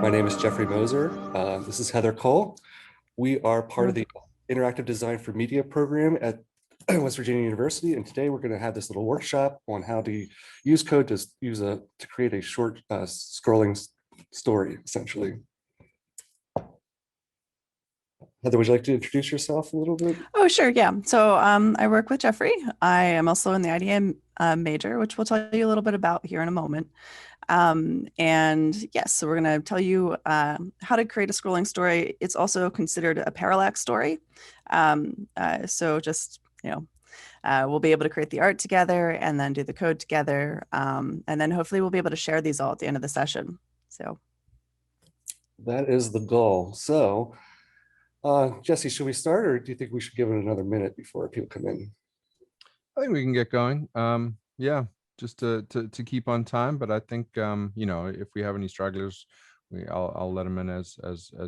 My name is Jeffrey Moser. This is Heather Cole. We are part of the Interactive Design for Media program at West Virginia University, and today we're going to have this little workshop on how to use code to create a short scrolling story, essentially. Heather, would you like to introduce yourself a little bit? Oh, sure. Yeah. So I work with Jeffrey. I am also in the IDM major, which we'll tell you a little bit about here in a moment. And yes, so we're going to tell you how to create a scrolling story. It's also considered a parallax story. So just, we'll be able to create the art together and then do the code together. And then hopefully we'll be able to share these all at the end of the session. So that is the goal. So Jesse, should we start, or do you think we should give it another minute before people come in? I think we can get going. Yeah, just to keep on time. But I think if we have any stragglers, I'll let them in as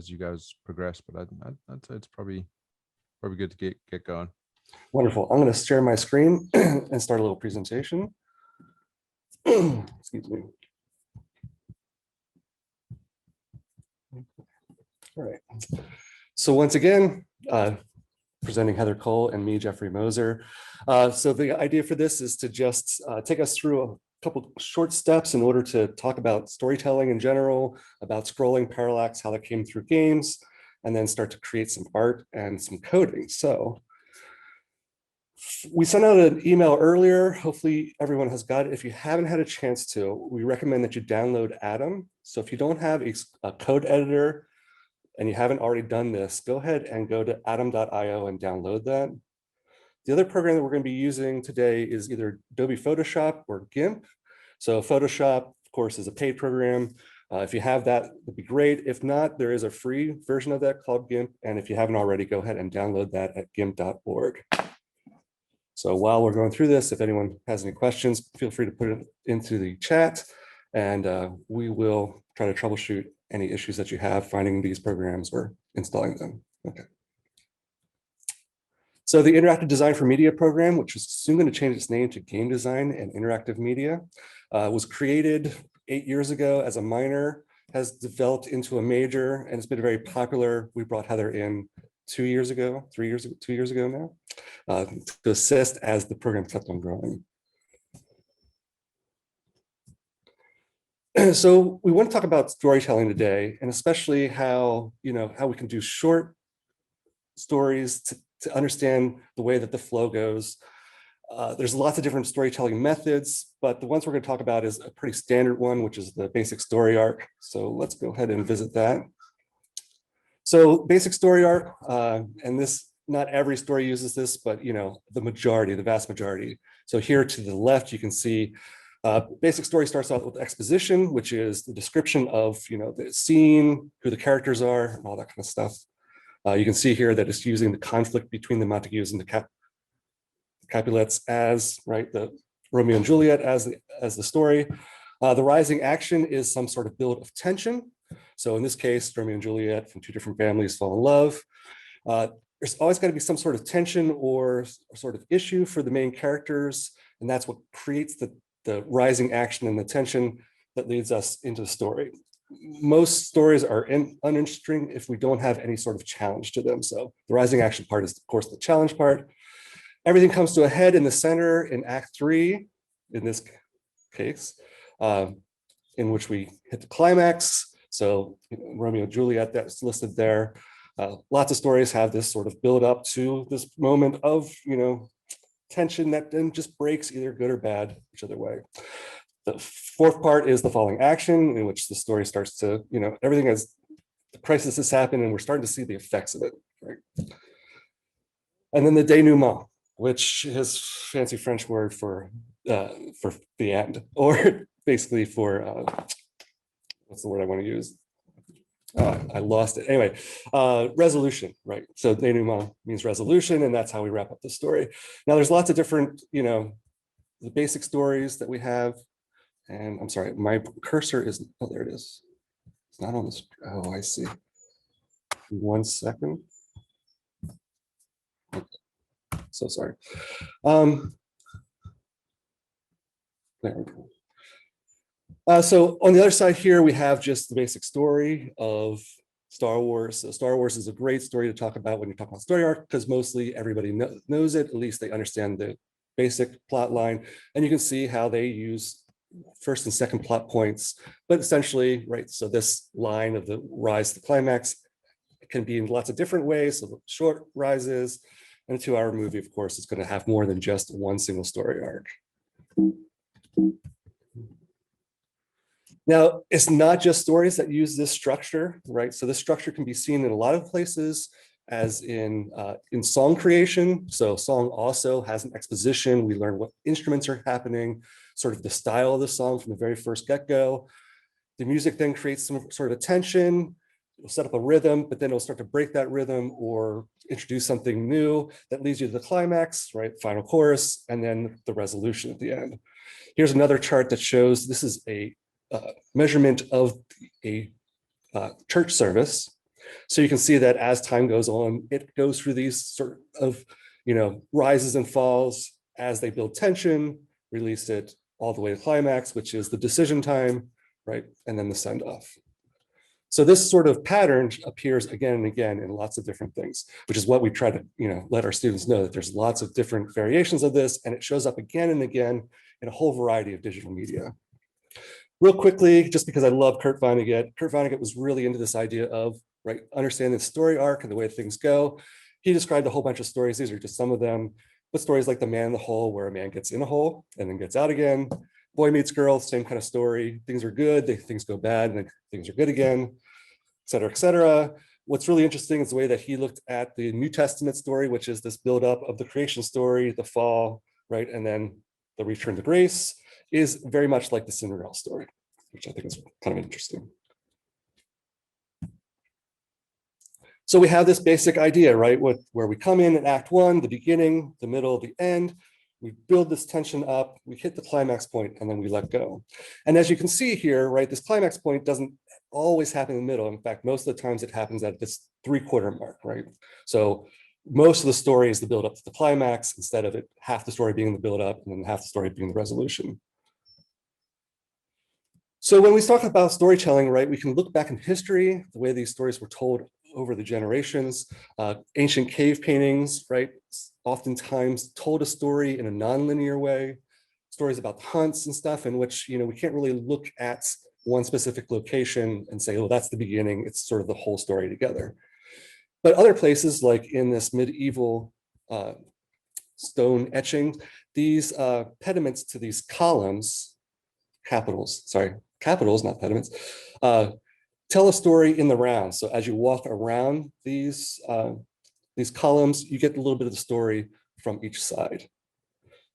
you guys progress. But I'd say it's probably good to get going. Wonderful. I'm going to share my screen and start a little presentation. Excuse me. All right. So once again, presenting Heather Cole and me, Jeffrey Moser. So the idea for this is to just take us through a couple short steps in order to talk about storytelling in general, about scrolling, parallax, how that came through games, and then start to create some art and some coding. So we sent out an email earlier. Hopefully everyone has got it. If you haven't had a chance to, we recommend that you download Atom. So if you don't have a code editor and you haven't already done this, go ahead and go to atom.io and download that. The other program that we're going to be using today is either Adobe Photoshop or GIMP. So Photoshop, of course, is a paid program. If you have that, it'd be great. If not, there is a free version of that called GIMP. And if you haven't already, go ahead and download that at gimp.org. So while we're going through this, if anyone has any questions, feel free to put it into the chat, and we will try to troubleshoot any issues that you have finding these programs or installing them. Okay. So the Interactive Design for Media program, which is soon going to change its name to Game Design and Interactive Media, was created 8 years ago as a minor, has developed into a major, and it's been very popular. We brought Heather in 2 years ago, 2 years ago now, to assist as the program kept on growing. So we want to talk about storytelling today, and especially how we can do short stories to understand the way that the flow goes. There's lots of different storytelling methods, but the ones we're going to talk about is a pretty standard one, which is the basic story arc. So let's go ahead and visit that. So basic story arc, and this, not every story uses this, but the vast majority. So here to the left, you can see basic story starts out with exposition, which is the description of the scene, who the characters are, and all that kind of stuff. You can see here that it's using the conflict between the Montagues and the Capulets as the Romeo and Juliet as the story. The rising action is some sort of build of tension. So in this case, Romeo and Juliet from two different families fall in love. There's always got to be some sort of tension or sort of issue for the main characters, and that's what creates the rising action and the tension that leads us into the story. Most stories are uninteresting if we don't have any sort of challenge to them. So the rising action part is, of course, the challenge part. Everything comes to a head in the center in Act 3, in this case, in which we hit the climax. So Romeo and Juliet, that's listed there. Lots of stories have this sort of build up to this moment of tension that then just breaks either good or bad, whichever way. The fourth part is the falling action, in which the story starts to, everything has, the crisis has happened and we're starting to see the effects of it, right? And then the denouement, which is fancy French word for the end, or basically for, what's the word I want to use? I lost it. Anyway, resolution, right? So denouement means resolution, and that's how we wrap up the story. Now, there's lots of different, the basic stories that we have. And I'm sorry, my cursor is, oh, there it is. It's not on this. Oh, I see. 1 second. So sorry. There we go. So on the other side here, we have just the basic story of Star Wars. So Star Wars is a great story to talk about when you talk about story arc, because mostly everybody knows it, at least they understand the basic plot line. And you can see how they use first and second plot points, but essentially, right, so this line of the rise to the climax can be in lots of different ways. So the short rises, and a 2-hour movie, of course, is going to have more than just one single story arc. Now, it's not just stories that use this structure, right? So this structure can be seen in a lot of places, as in song creation. So song also has an exposition. We learn what instruments are happening, sort of the style of the song from the very first get-go. The music then creates some sort of a tension. It'll set up a rhythm, but then it'll start to break that rhythm or introduce something new that leads you to the climax, right? Final chorus, and then the resolution at the end. Here's another chart that shows this is a measurement of a church service. So you can see that as time goes on, it goes through these sort of, rises and falls as they build tension, release it all the way to climax, which is the decision time, right? And then the send off. So this sort of pattern appears again and again in lots of different things, which is what we try to, let our students know, that there's lots of different variations of this, and it shows up again and again in a whole variety of digital media. Real quickly, just because I love Kurt Vonnegut was really into this idea of, right, understanding the story arc and the way things go. He described a whole bunch of stories. These are just some of them, but stories like The Man in the Hole, where a man gets in a hole and then gets out again. Boy Meets Girl, same kind of story. Things are good, things go bad, and then things are good again, et cetera, et cetera. What's really interesting is the way that he looked at the New Testament story, which is this buildup of the creation story, the fall, right, and then the return to grace, is very much like the Cinderella story, which I think is kind of interesting. So we have this basic idea, right, where we come in Act 1, the beginning, the middle, the end. We build this tension up, we hit the climax point, and then we let go. And as you can see here, right, this climax point doesn't always happen in the middle. In fact, most of the times it happens at this 3/4 mark, right? So most of the story is the build up to the climax, instead of it half the story being the build up and then half the story being the resolution. So when we talk about storytelling, right, we can look back in history, the way these stories were told over the generations. Ancient cave paintings, right, oftentimes told a story in a non-linear way. Stories about hunts and stuff, in which, we can't really look at one specific location and say, oh, that's the beginning. It's sort of the whole story together. But other places, like in this medieval stone etching, these pediments to these columns, capitals, not pediments, tell a story in the round. So as you walk around these columns, you get a little bit of the story from each side.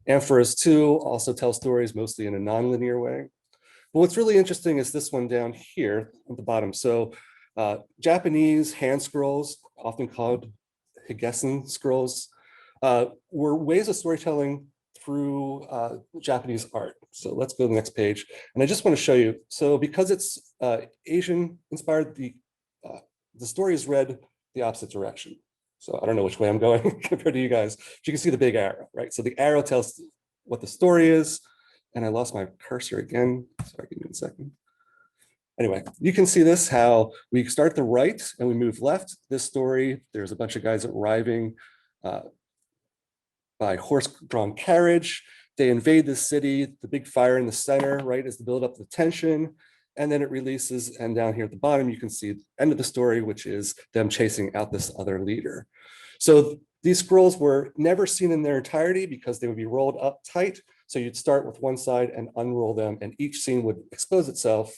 Amphoras too also tell stories mostly in a non-linear way. But what's really interesting is this one down here at the bottom. So Japanese hand scrolls, often called Higessen scrolls, were ways of storytelling through Japanese art. So let's go to the next page. And I just want to show you, so because it's Asian inspired, the story is read the opposite direction. So I don't know which way I'm going compared to you guys, but you can see the big arrow, right? So the arrow tells what the story is. And I lost my cursor again. Sorry, give me a second. Anyway, you can see this, how we start at the right and we move left. This story, there's a bunch of guys arriving by horse-drawn carriage. They invade the city, the big fire in the center, right, is the build up the tension. And then it releases, and down here at the bottom, you can see the end of the story, which is them chasing out this other leader. So these scrolls were never seen in their entirety because they would be rolled up tight. So you'd start with one side and unroll them, and each scene would expose itself.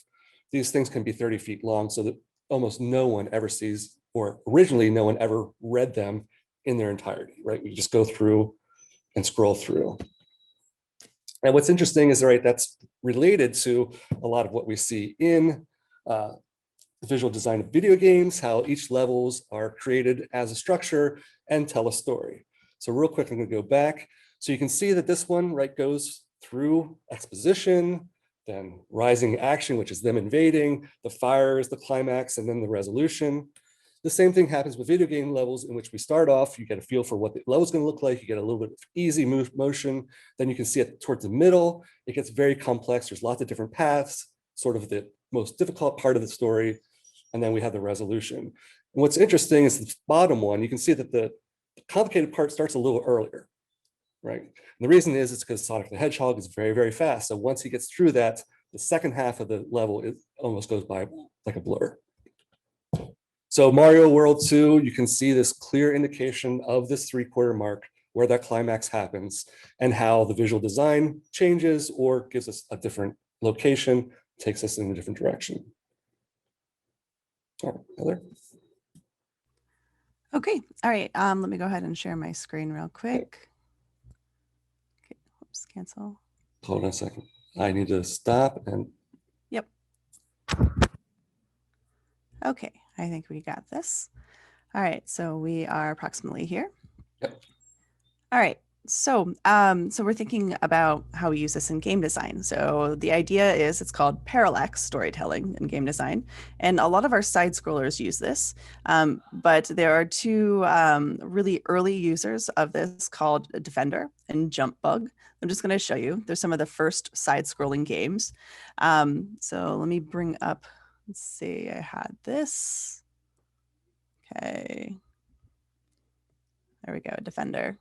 These things can be 30 feet long, so that almost no one ever sees, or originally no one ever read them in their entirety, right? We just go through and scroll through. And what's interesting is, right, that's related to a lot of what we see in the visual design of video games, how each levels are created as a structure and tell a story. So real quick, I'm gonna go back. So you can see that this one, right, goes through exposition, then rising action, which is them invading, the fires, the climax, and then the resolution. The same thing happens with video game levels, in which we start off, you get a feel for what the level is going to look like, you get a little bit of easy motion, then you can see it towards the middle, it gets very complex, there's lots of different paths, sort of the most difficult part of the story, and then we have the resolution. And what's interesting is the bottom one, you can see that the complicated part starts a little earlier, right? And the reason is it's because Sonic the Hedgehog is very, very fast. So once he gets through that, the second half of the level, it almost goes by like a blur. So Mario World 2, you can see this clear indication of this 3/4 mark where that climax happens and how the visual design changes or gives us a different location, takes us in a different direction. All right, Heather. Okay, all right, let me go ahead and share my screen real quick. Okay, oops, cancel. Hold on a second. I need to stop and. Yep. Okay, I think we got this. All right, so we are approximately here. Yep. All right, so so we're thinking about how we use this in game design. So the idea is it's called parallax storytelling in game design, and a lot of our side scrollers use this. But there are two really early users of this called Defender and Jumpbug. I'm just going to show you. They're some of the first side scrolling games. So let me bring up. Let's see. I had this. Okay. There we go. Defender.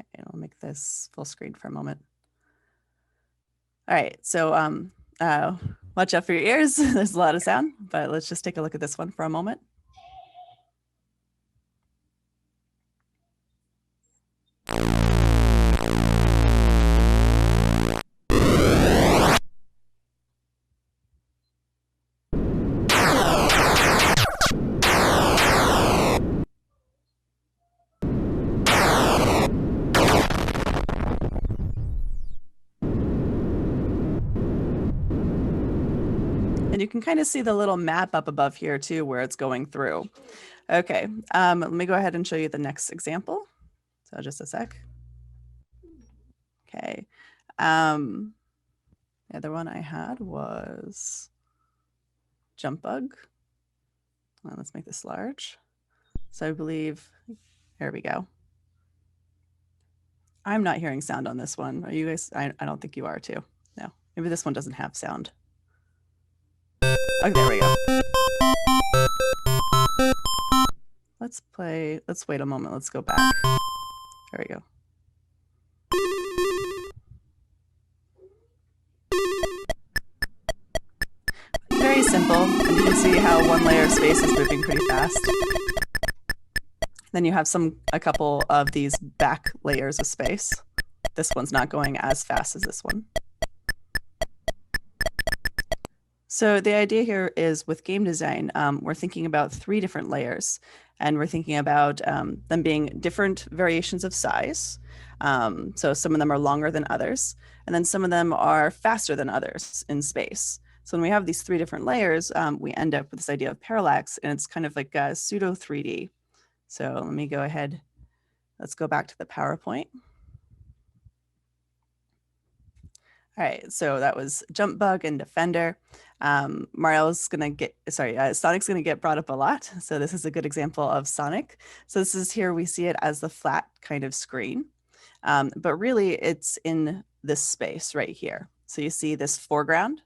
Okay, I'll make this full screen for a moment. All right, so watch out for your ears. There's a lot of sound, but let's just take a look at this one for a moment. And you can kind of see the little map up above here too, where it's going through. Okay, let me go ahead and show you the next example. So just a sec. Okay. The other one I had was Jumpbug. Well, let's make this large. So I believe, there we go. I'm not hearing sound on this one. Are you guys? I don't think you are too. No, maybe this one doesn't have sound. Okay, there we go. Let's play, let's wait a moment. Let's go back. There we go. Very simple. And you can see how one layer of space is moving pretty fast. Then you have a couple of these back layers of space. This one's not going as fast as this one. So the idea here is with game design, we're thinking about 3 different layers, and we're thinking about them being different variations of size. So some of them are longer than others, and then some of them are faster than others in space. So when we have these 3 different layers, we end up with this idea of parallax, and it's kind of like a pseudo 3D. So let me go ahead. Let's go back to the PowerPoint. All right, so that was Jumpbug and Defender. Sonic's gonna get brought up a lot. So this is a good example of Sonic. So this is here, we see it as the flat kind of screen, but really it's in this space right here. So you see this foreground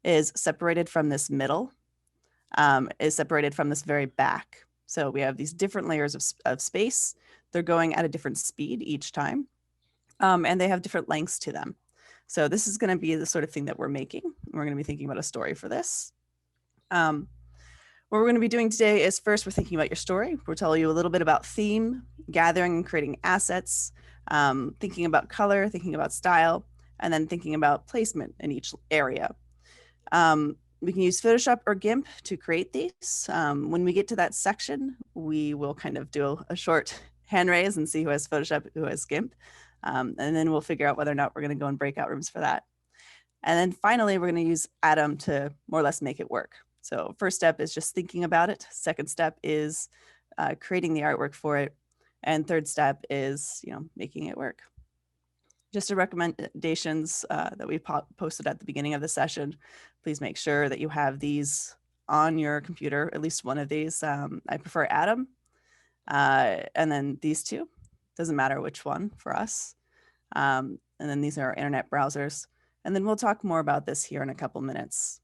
is separated from this middle, is separated from this very back. So we have these different layers of space. They're going at a different speed each time, and they have different lengths to them. So this is going to be the sort of thing that we're making. We're going to be thinking about a story for this. What we're going to be doing today is first we're thinking about your story. We'll tell you a little bit about theme, gathering and creating assets, thinking about color, thinking about style, and then thinking about placement in each area. We can use Photoshop or GIMP to create these. When we get to that section, we will kind of do a short hand raise and see who has Photoshop, who has GIMP. And then we'll figure out whether or not we're going to go in breakout rooms for that. And then finally, we're going to use Atom to more or less make it work. So first step is just thinking about it. Second step is creating the artwork for it. And third step is, making it work. Just the recommendations that we posted at the beginning of the session. Please make sure that you have these on your computer, at least one of these. I prefer Atom. And then these two, doesn't matter which one for us. And then these are our internet browsers. And then we'll talk more about this here in a couple minutes.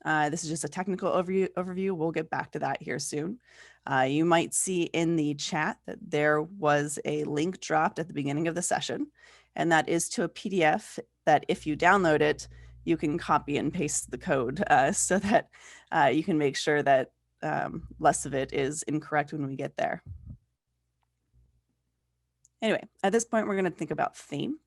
This is just a technical overview. We'll get back to that here soon. You might see in the chat that there was a link dropped at the beginning of the session, and that is to a PDF that if you download it, you can copy and paste the code so that you can make sure that less of it is incorrect when we get there. Anyway, at this point, we're going to think about theme.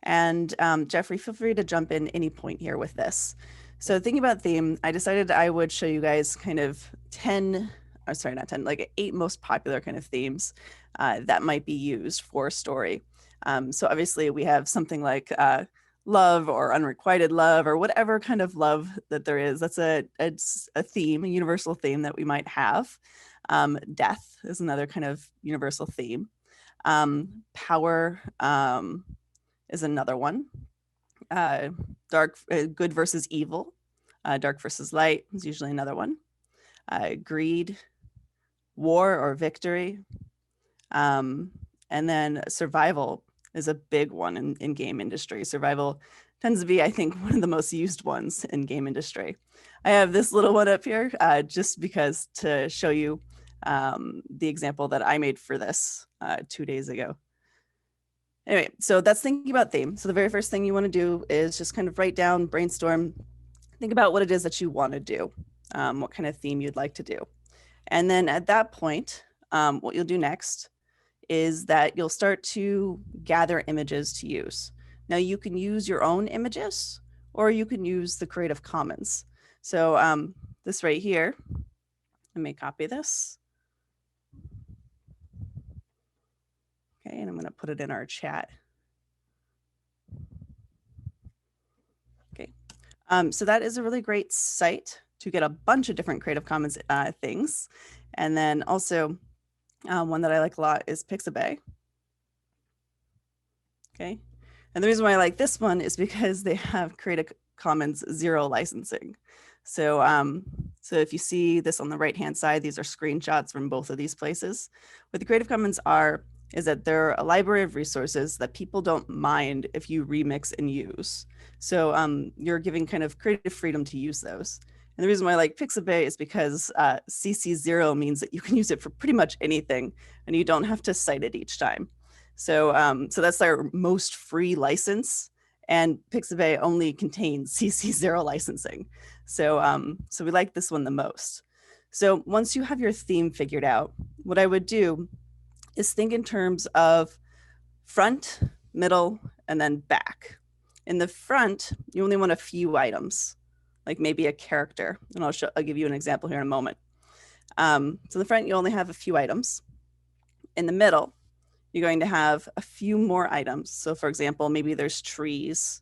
And Jeffrey, feel free to jump in any point here with this. So thinking about theme, I decided I would show you guys kind of 10, or sorry, not 10, like 8 most popular kind of themes that might be used for a story. So obviously we have something like love or unrequited love or whatever kind of love that there is. That's a theme, a universal theme that we might have. Death is another kind of universal theme. Power is another one. Good versus evil, dark versus light is usually another one. Greed, war or victory, and then survival is a big one in game industry. Survival tends to be, I think, one of the most used ones in game industry. I have this little one up here just because to show you the example that I made for this 2 days ago. Anyway, so that's thinking about theme. So the very first thing you want to do is just kind of write down, brainstorm, think about what it is that you want to do, what kind of theme you'd like to do. And then at that point, what you'll do next is that you'll start to gather images to use. Now you can use your own images or you can use the Creative Commons. So this right here, let me copy this. Okay, and I'm going to put it in our chat. Okay, so that is a really great site to get a bunch of different Creative Commons things. And then also one that I like a lot is Pixabay. Okay, and the reason why I like this one is because they have Creative Commons 0 licensing. So, so if you see this on the right-hand side, these are screenshots from both of these places. What the Creative Commons are is that they're a library of resources that people don't mind if you remix and use. So you're giving kind of creative freedom to use those. And the reason why I like Pixabay is because CC0 means that you can use it for pretty much anything and you don't have to cite it each time. So, so that's our most free license, and Pixabay only contains CC0 licensing. So, so we like this one the most. So once you have your theme figured out, what I would do is think in terms of front, middle, and then back. In the front, you only want a few items, like maybe a character. And I'll give you an example here in a moment. So in the front, you only have a few items. In the middle, you're going to have a few more items. So for example, maybe there's trees.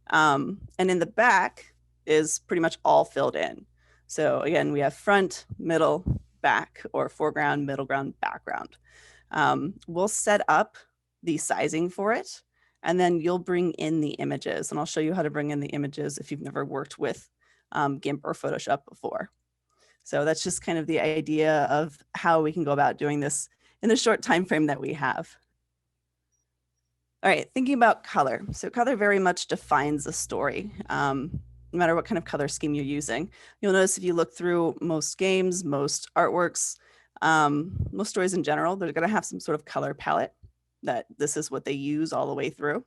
And in the back is pretty much all filled in. So again, we have front, middle, back, or foreground, middle ground, background. We'll set up the sizing for it, and then you'll bring in the images. And I'll show you how to bring in the images if you've never worked with GIMP or Photoshop before. So that's just kind of the idea of how we can go about doing this in the short time frame that we have. All right, thinking about color. So color very much defines a story, no matter what kind of color scheme you're using. You'll notice if you look through most games, most artworks, most stories in general, they're going to have some sort of color palette that this is what they use all the way through.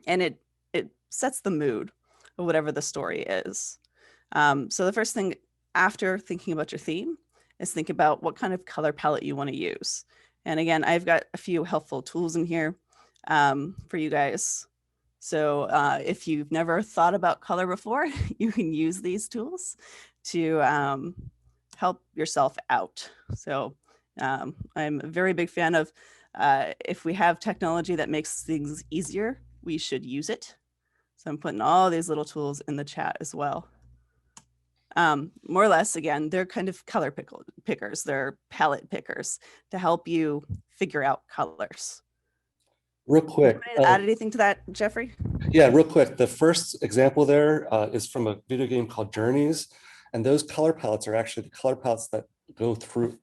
And it sets the mood of whatever the story is. So the first thing after thinking about your theme is think about what kind of color palette you want to use. And again, I've got a few helpful tools in here for you guys. So if you've never thought about color before, you can use these tools to help yourself out. So I'm a very big fan of if we have technology that makes things easier, we should use it. So I'm putting all these little tools in the chat as well. More or less, again, they're kind of color pickers. They're palette pickers to help you figure out colors. Real quick. Add anything to that, Jeffrey? Yeah, real quick. The first example there is from a video game called Journeys. And those color palettes are actually the color palettes that go through,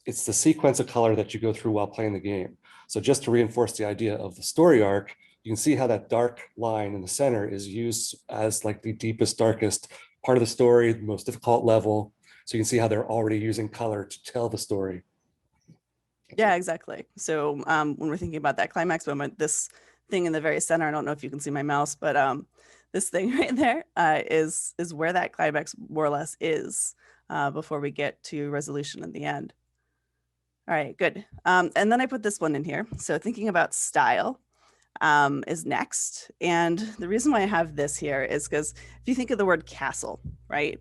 it's the sequence of color that you go through while playing the game. So just to reinforce the idea of the story arc, you can see how that dark line in the center is used as like the deepest, darkest part of the story, the most difficult level. So you can see how they're already using color to tell the story. Yeah, exactly. So when we're thinking about that climax moment, this thing in the very center, I don't know if you can see my mouse, but this thing right there is where that climax more or less is before we get to resolution in the end. All right, good. And then I put this one in here. So thinking about style is next. And the reason why I have this here is because if you think of the word castle, right?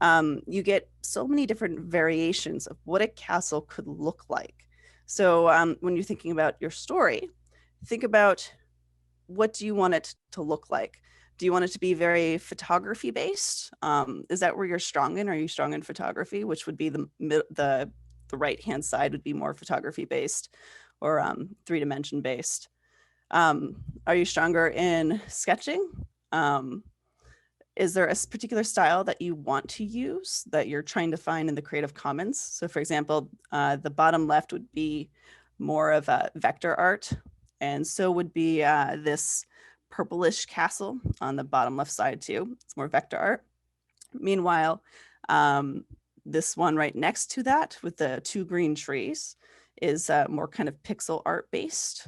You get so many different variations of what a castle could look like. So when you're thinking about your story, think about what do you want it to look like? Do you want it to be very photography based? Is that where you're strong in? Are you strong in photography, which would be the right hand side would be more photography based or 3-dimension based? Are you stronger in sketching? Is there a particular style that you want to use that you're trying to find in the Creative Commons? So for example, the bottom left would be more of a vector art. And so would be this purplish castle on the bottom left side too. It's more vector art. Meanwhile, this one right next to that with the 2 green trees is more kind of pixel art based.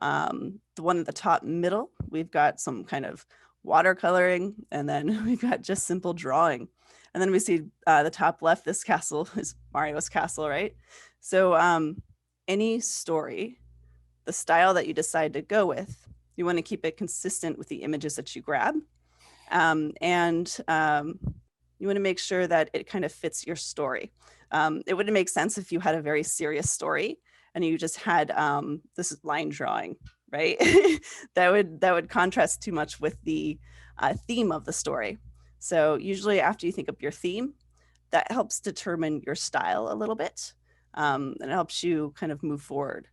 The one at the top middle, we've got some kind of watercoloring, and then we've got just simple drawing. And then we see the top left, this castle is Mario's castle, right? So any story, the style that you decide to go with, you want to keep it consistent with the images that you grab. You want to make sure that it kind of fits your story. It wouldn't make sense if you had a very serious story and you just had this line drawing, right? that would contrast too much with the theme of the story. So usually after you think of your theme, that helps determine your style a little bit, and it helps you kind of move forward.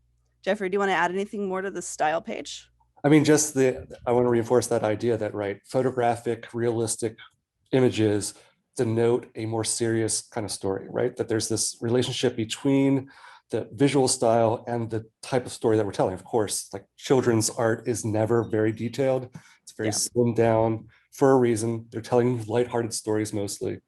Jeffrey, do you want to add anything more to the style page? I mean, I want to reinforce that idea that, right, photographic, realistic images denote a more serious kind of story, right? That there's this relationship between the visual style and the type of story that we're telling. Of course, like children's art is never very detailed. It's very slimmed down for a reason. They're telling lighthearted stories mostly.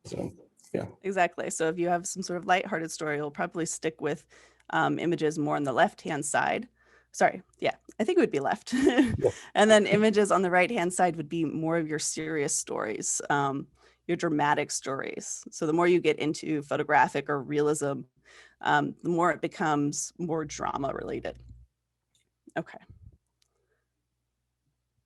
So, yeah. Exactly. So if you have some sort of lighthearted story, you'll probably stick with images more on the left-hand side. Sorry, yeah, I think it would be left. And then images on the right-hand side would be more of your serious stories, your dramatic stories. So the more you get into photographic or realism, the more it becomes more drama related. Okay.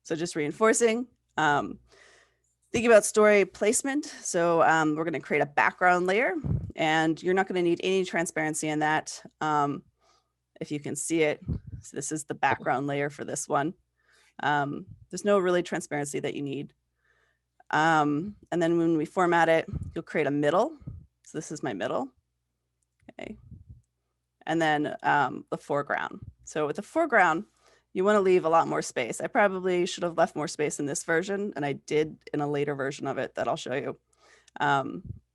So just reinforcing, thinking about story placement. So we're going to create a background layer, and you're not going to need any transparency in that. If you can see it, so this is the background layer for this one. There's no really transparency that you need. And then when we format it, you'll create a middle. So this is my middle. Okay. And then the foreground. So with the foreground, you want to leave a lot more space. I probably should have left more space in this version, and I did in a later version of it that I'll show you.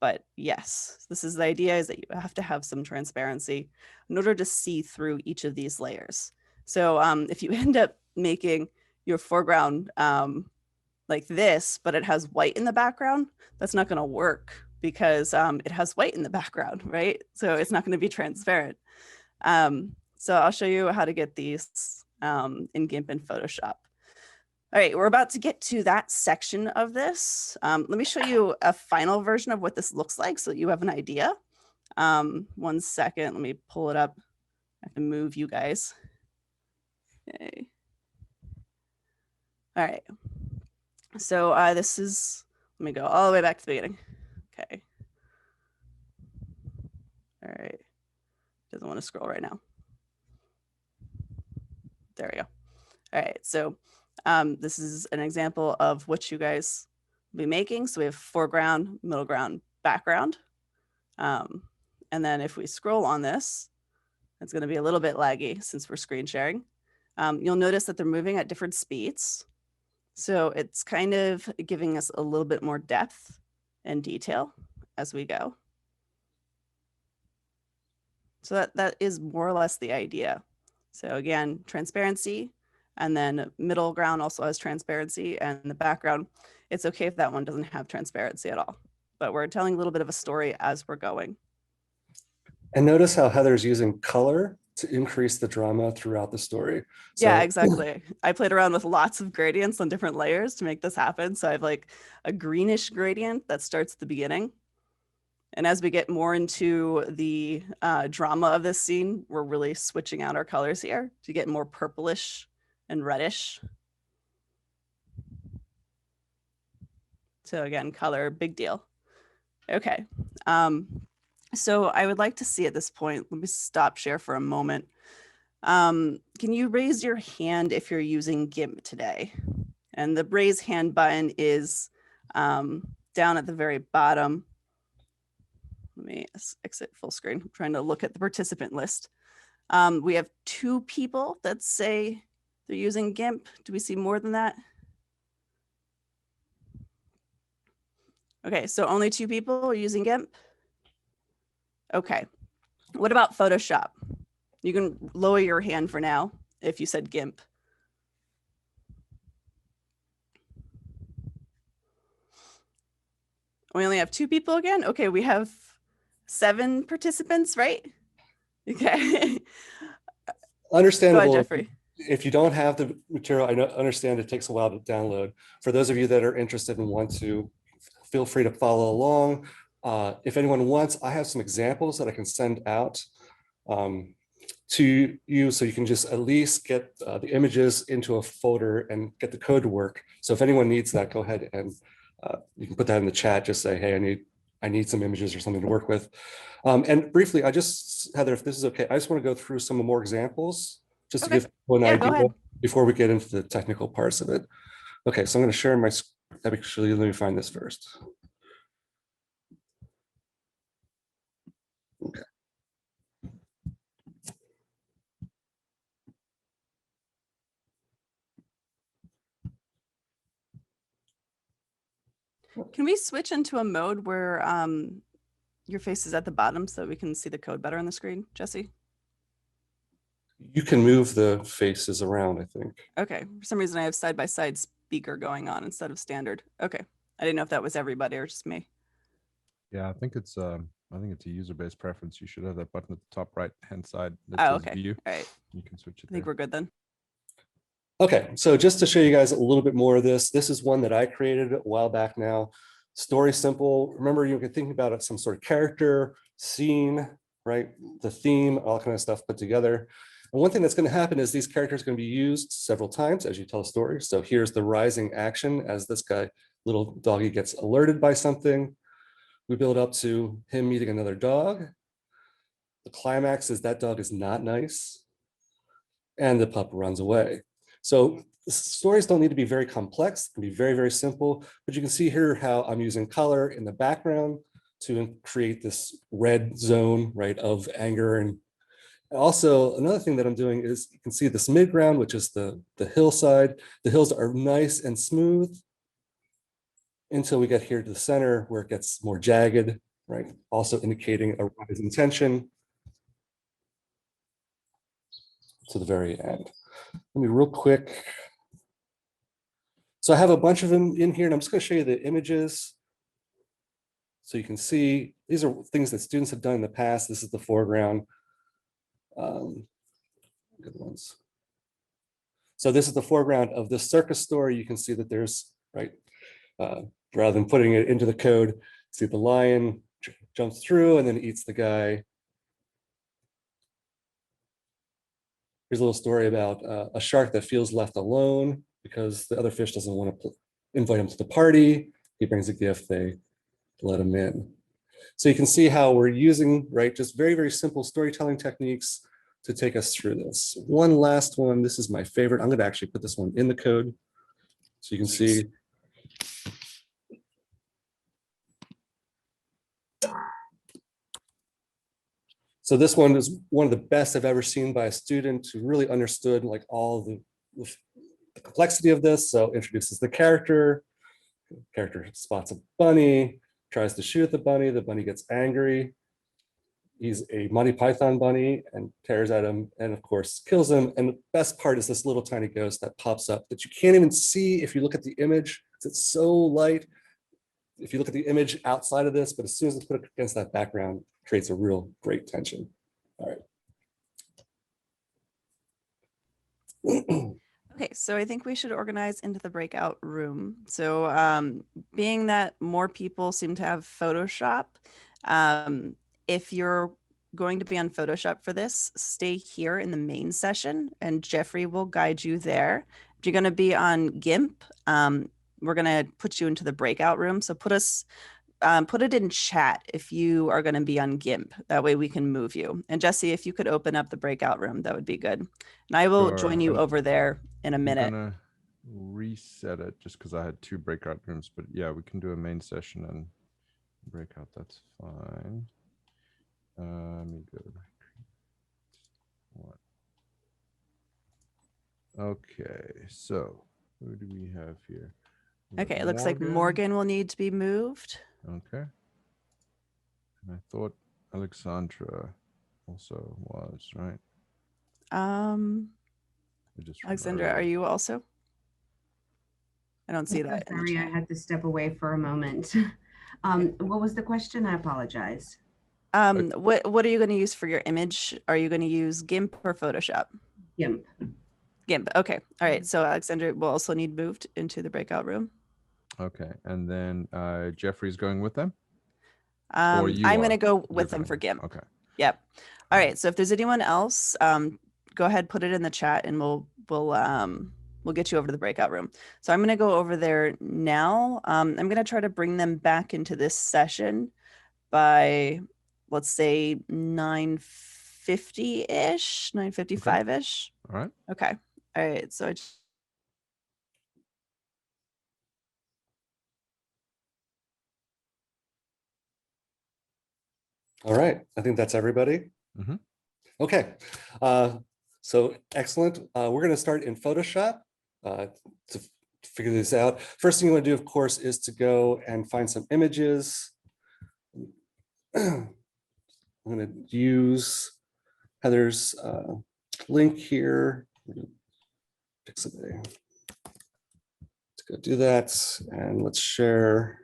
But yes, this is the idea, is that you have to have some transparency in order to see through each of these layers. So if you end up making your foreground like this, but it has white in the background, that's not going to work because it has white in the background, right? So it's not going to be transparent. So I'll show you how to get these in GIMP and Photoshop. All right, we're about to get to that section of this. Let me show you a final version of what this looks like so that you have an idea. 1 second, let me pull it up. I have to move you guys. Okay. All right. So this is, let me go all the way back to the beginning. Okay. All right. Doesn't want to scroll right now. There we go. All right. So this is an example of what you guys will be making. So we have foreground, middle ground, background. And then if we scroll on this, it's going to be a little bit laggy since we're screen sharing. You'll notice that they're moving at different speeds. So it's kind of giving us a little bit more depth and detail as we go. So that is more or less the idea. So again, transparency, and then middle ground also has transparency, and the background, it's okay if that one doesn't have transparency at all. But we're telling a little bit of a story as we're going. And notice how Heather's using color to increase the drama throughout the story. So, yeah, exactly. I played around with lots of gradients on different layers to make this happen. So I have like a greenish gradient that starts at the beginning. And as we get more into the drama of this scene, we're really switching out our colors here to get more purplish and reddish. So again, color, big deal. Okay. So I would like to see at this point, let me stop share for a moment. Can you raise your hand if you're using GIMP today? And the raise hand button is down at the very bottom. Let me exit full screen. I'm trying to look at the participant list. We have 2 people that say they're using GIMP. Do we see more than that? Okay, so only 2 people are using GIMP. Okay, what about Photoshop? You can lower your hand for now if you said GIMP. We only have 2 people again? Okay, we have 7 participants, right? Okay. understandable. Go ahead, Jeffrey. If you don't have the material, I understand it takes a while to download. For those of you that are interested and want to, feel free to follow along. If anyone wants, I have some examples that I can send out to you, so you can just at least get the images into a folder and get the code to work. So if anyone needs that, go ahead and you can put that in the chat. Just say, hey, I need some images or something to work with. And briefly, Heather, if this is okay, I just want to go through some more examples just to give people an idea before we get into the technical parts of it. Okay, so I'm going to share my, actually, let me find this first. Okay. Can we switch into a mode where your face is at the bottom so we can see the code better on the screen, Jesse? You can move the faces around, I think. Okay, for some reason I have side-by-side speaker going on instead of standard. Okay, I didn't know if that was everybody or just me. Yeah, I think it's a user-based preference. You should have that button at the top right-hand side that Oh, says okay. view. All right. You can switch it I think we're good then. Okay, so just to show you guys a little bit more of this, this is one that I created a while back now. Story simple. Remember, you can think about it, some sort of character, scene, right? The theme, all kind of stuff put together. And one thing that's going to happen is these characters are going to be used several times as you tell a story. So here's the rising action as this guy, little doggy, gets alerted by something. We build up to him meeting another dog. The climax is that dog is not nice, and the pup runs away. So stories don't need to be very complex, it can be very, very simple, but you can see here how I'm using color in the background to create this red zone, right, of anger. And also another thing that I'm doing is you can see this midground, which is the hillside. The hills are nice and smooth until we get here to the center where it gets more jagged, right? Also indicating a rise in tension to the very end. Let me real quick. So I have a bunch of them in here, and I'm just going to show you the images. So you can see these are things that students have done in the past. This is the foreground. Good ones. So this is the foreground of this circus story. You can see that there's, right, rather than putting it into the code, see the lion jumps through and then eats the guy. Here's a little story about a shark that feels left alone because the other fish doesn't want to invite him to the party. He brings a gift, they let him in. So you can see how we're using, right, just very, very simple storytelling techniques to take us through this. One last one, this is my favorite. I'm going to actually put this one in the code so you can see. So this one is one of the best I've ever seen by a student who really understood like all the complexity of this. So introduces the character spots a bunny, tries to shoot at the bunny gets angry. He's a Monty Python bunny and tears at him and of course kills him. And the best part is this little tiny ghost that pops up that you can't even see if you look at the image. It's so light. If you look at the image outside of this, but as soon as it's put it against that background, it creates a real great tension. All right. Okay, so I think we should organize into the breakout room. So being that more people seem to have Photoshop, if you're going to be on Photoshop for this, stay here in the main session and Jeffrey will guide you there. If you're going to be on GIMP, we're going to put you into the breakout room. So put it in chat if you are going to be on GIMP. That way we can move you. And Jesse, if you could open up the breakout room, that would be good. And I will join you over there in a minute. I'm gonna reset it just because I had 2 breakout rooms, but yeah, we can do a main session and breakout. That's fine. Let me go. What? Okay, so who do we have here? Okay, it looks like Morgan will need to be moved. Okay. And I thought Alexandra also was, right? Alexandra, are you also? I don't see that. Sorry, I had to step away for a moment. What was the question? I apologize. What are you going to use for your image? Are you going to use GIMP or Photoshop? GIMP. GIMP. Okay. All right. So Alexandra will also need moved into the breakout room. Okay. And then Jeffrey's going with them? I'm going to go with them for GIMP. Okay. Yep. All right. So if there's anyone else, go ahead, put it in the chat and we'll get you over to the breakout room. So I'm going to go over there now. I'm going to try to bring them back into this session by, let's say 9:50-ish, 9:55-ish. All right. Okay. All right. So All right, I think that's everybody. Mm-hmm. Okay, so excellent. We're going to start in Photoshop to figure this out. First thing you want to do, of course, is to go and find some images. I'm going to use Heather's link here. Pixabay. Let's go do that, and let's share.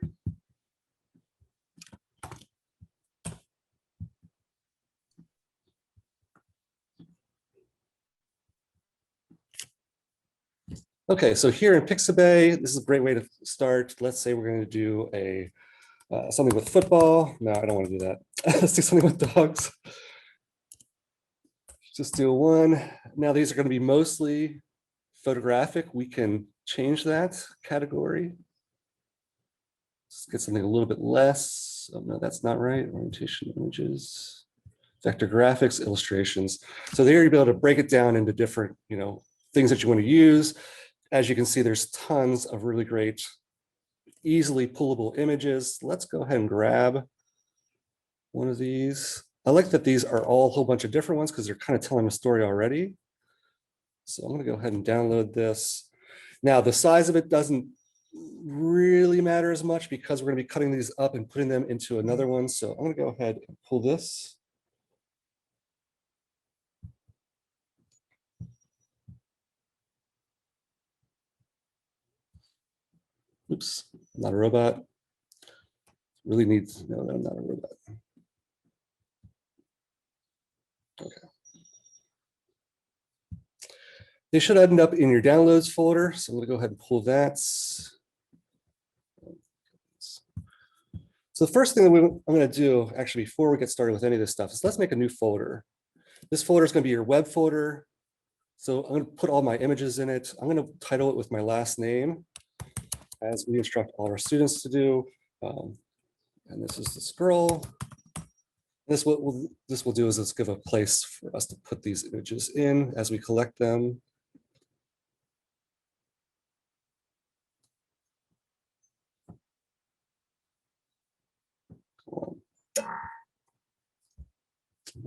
Okay, so here in Pixabay, this is a great way to start. Let's say we're going to do a something with football. No, I don't want to do that. Let's do something with dogs. Just do one. Now these are going to be mostly photographic. We can change that category. Let's get something a little bit less. Oh, no, that's not right. Orientation images, vector graphics, illustrations. So there you'll be able to break it down into different, things that you want to use. As you can see, there's tons of really great, easily pullable images. Let's go ahead and grab one of these. I like that these are all a whole bunch of different ones because they're kind of telling a story already. So I'm going to go ahead and download this. Now, the size of it doesn't really matter as much because we're going to be cutting these up and putting them into another one. So I'm going to go ahead and pull this. Oops, I'm not a robot. Really needs, no, I'm not a robot. Okay. They should end up in your downloads folder. So I'm going to go ahead and pull that. So the first thing that I'm going to do, actually, before we get started with any of this stuff, is let's make a new folder. This folder is going to be your web folder. So I'm going to put all my images in it. I'm going to title it with my last name, as we instruct all our students to do. And this is the scroll. This will do is it's give a place for us to put these images in as we collect them.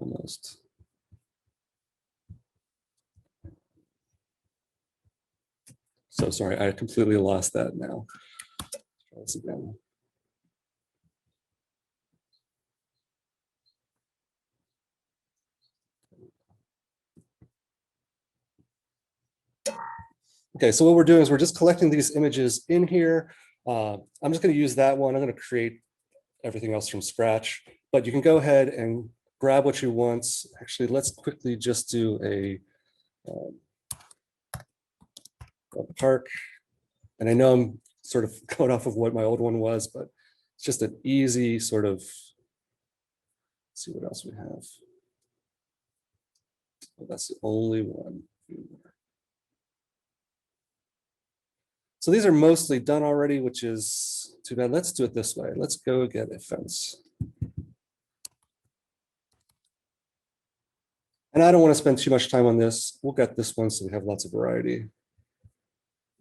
Almost. So sorry, I completely lost that now. Let's try this again. Okay, so what we're doing is we're just collecting these images in here. I'm just going to use that one. I'm going to create everything else from scratch, but you can go ahead and grab what you want. Actually, let's quickly just do a park. And I know I'm sort of going off of what my old one was, but it's just an easy sort of, let's see what else we have. Well, that's the only one. So these are mostly done already, which is too bad. Let's do it this way. Let's go get a fence. And I don't want to spend too much time on this. We'll get this one so we have lots of variety.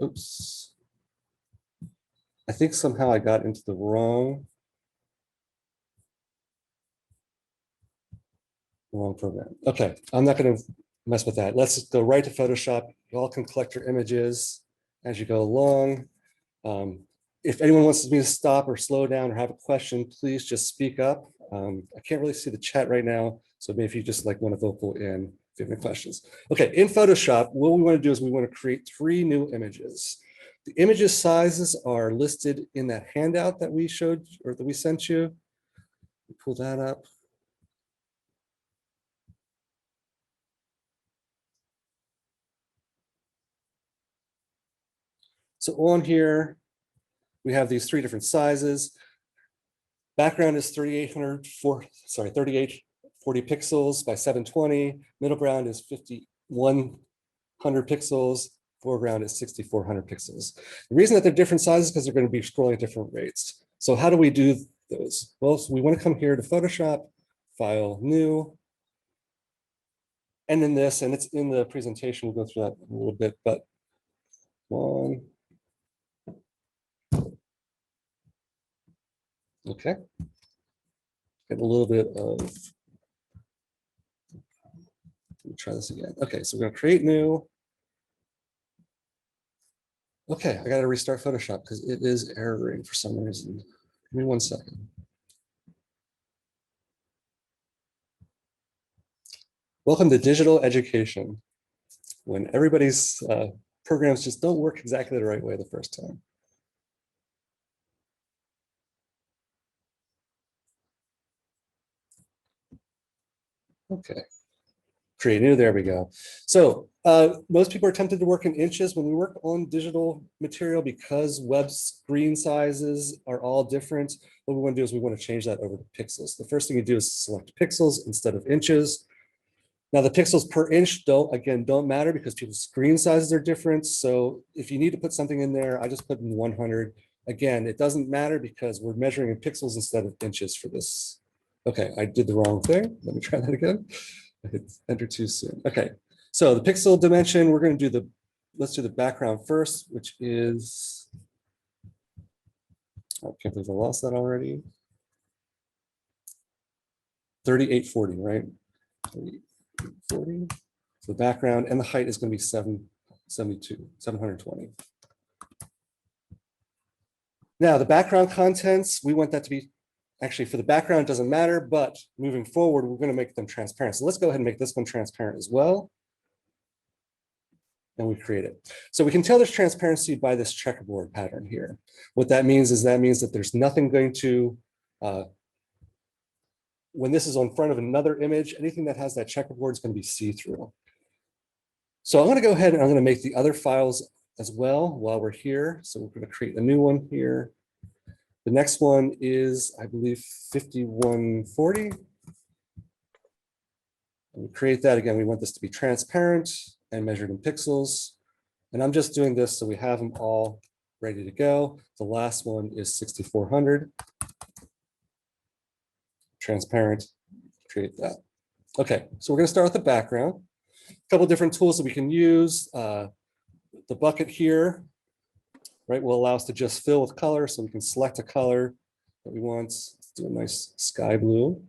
Oops. I think somehow I got into the wrong program. Okay, I'm not going to mess with that. Let's go right to Photoshop. You all can collect your images as you go along. If anyone wants me to stop or slow down or have a question, please just speak up. I can't really see the chat right now, so maybe if you just like want to vocal in if you have any questions. Okay, in Photoshop, what we want to do is we want to create 3 new images. The images sizes are listed in that handout that we showed or that we sent you. Pull that up. So on here, we have these 3 different sizes. Background is 3840 pixels by 720. Middle ground is 5100 pixels. Foreground is 6400 pixels. The reason that they're different sizes is because they're going to be scrolling at different rates. So how do we do those? Well, so we want to come here to Photoshop, File, New, and then this, and it's in the presentation. We'll go through that a little bit, but one. Okay. Get a little bit of, let me try this again. Okay, so we're going to create new. Okay, I got to restart Photoshop because it is erroring for some reason. Give me 1 second. Welcome to digital education, when everybody's programs just don't work exactly the right way the first time. Okay, create new, there we go. So most people are tempted to work in inches. When we work on digital material, because web screen sizes are all different, what we want to do is we want to change that over to pixels. The first thing you do is select pixels instead of inches. Now the pixels per inch don't matter because people's screen sizes are different. So if you need to put something in there, I just put in 100. Again, it doesn't matter because we're measuring in pixels instead of inches for this. Okay, I did the wrong thing. Let me try that again. I hit enter too soon. Okay, so the pixel dimension, we're going to do let's do the background first, which is, I can't believe I lost that already. 3840, right? 3840. So the background and the height is going to be 720. Now the background contents, we want that to be, actually for the background, it doesn't matter, but moving forward, we're going to make them transparent. So let's go ahead and make this one transparent as well. And we create it. So we can tell there's transparency by this checkerboard pattern here. What that means is that there's nothing going to, when this is in front of another image, anything that has that checkerboard is going to be see-through. So I'm going to go ahead and I'm going to make the other files as well while we're here. So we're going to create a new one here. The next one is, I believe, 5140. And we create that again. We want this to be transparent and measured in pixels. And I'm just doing this so we have them all ready to go. The last one is 6400. Transparent, create that. Okay, so we're going to start with the background. A couple of different tools that we can use. The bucket here, right, will allow us to just fill with color. So we can select a color that we want. Let's do a nice sky blue.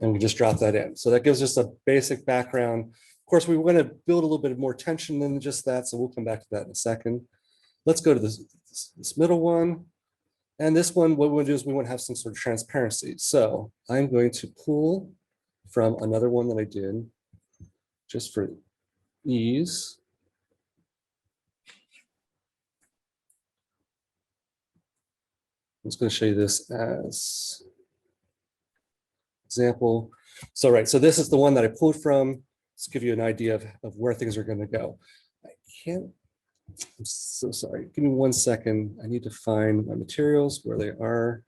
And we just drop that in. So that gives us a basic background. Of course, we want to build a little bit more tension than just that. So we'll come back to that in a second. Let's go to this middle one. And this one, what we want to do is we want to have some sort of transparency. So I'm going to pull from another one that I did, just for ease. I'm just going to show you this as example. So, right, so this is the one that I pulled from. Let's give you an idea of where things are going to go. I can't, I'm so sorry. Give me 1 second. I need to find my materials where they are.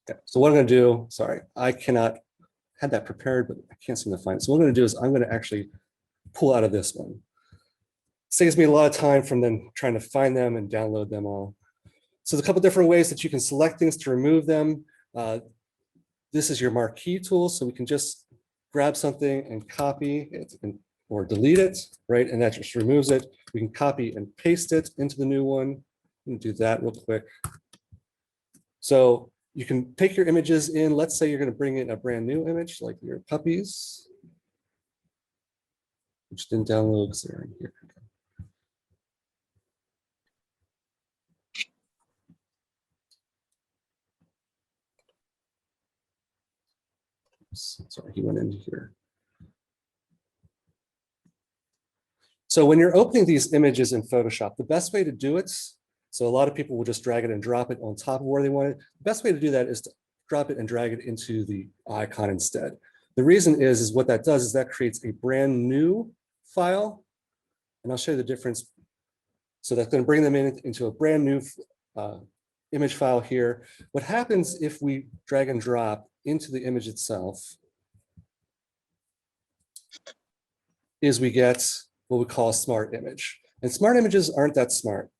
Okay, so what I'm going to do, sorry, I cannot had that prepared, but I can't seem to find it. So what I'm going to do is I'm going to actually pull out of this one. Saves me a lot of time from then trying to find them and download them all. So there's a couple different ways that you can select things to remove them. This is your marquee tool, so we can just grab something and copy it or delete it, right? And that just removes it. We can copy and paste it into the new one. And do that real quick. So you can take your images in. Let's say you're going to bring in a brand new image, like your puppies, which didn't download because they're in here. Sorry, he went into here. So when you're opening these images in Photoshop, the best way to do it, so a lot of people will just drag it and drop it on top of where they want it. The best way to do that is to drop it and drag it into the icon instead. The reason is what that does is that creates a brand new file. And I'll show you the difference. So that's going to bring them into a brand new image file here. What happens if we drag and drop into the image itself is we get what we call a smart image. And smart images aren't that smart,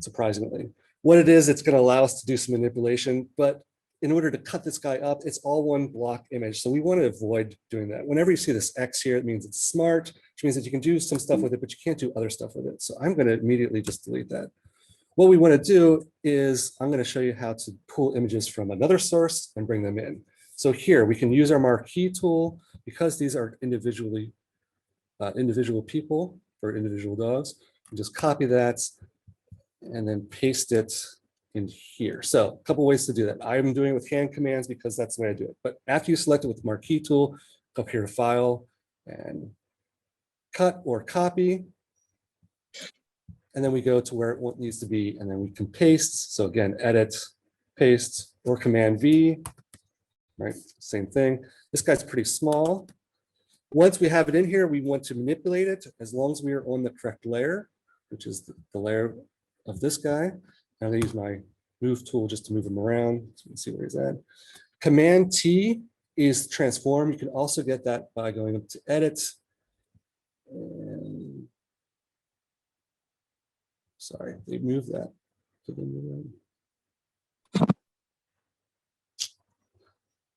surprisingly. What it is, it's going to allow us to do some manipulation, but in order to cut this guy up, it's all one block image. So we want to avoid doing that. Whenever you see this X here, it means it's smart, which means that you can do some stuff with it, but you can't do other stuff with it. So I'm going to immediately just delete that. What we want to do is I'm going to show you how to pull images from another source and bring them in. So here we can use our marquee tool because these are individual people or individual dogs. We just copy that and then paste it in here. So a couple ways to do that. I'm doing it with hand commands because that's the way I do it. But after you select it with the marquee tool, go up here to File and Cut or Copy. And then we go to where it needs to be, and then we can paste. So again, Edit, Paste, or Command V, right? Same thing. This guy's pretty small. Once we have it in here, we want to manipulate it as long as we are on the correct layer, which is the layer of this guy. I'm going to use my Move tool just to move him around so we can see where he's at. Command T is transform. You can also get that by going up to Edit. And sorry, they moved that.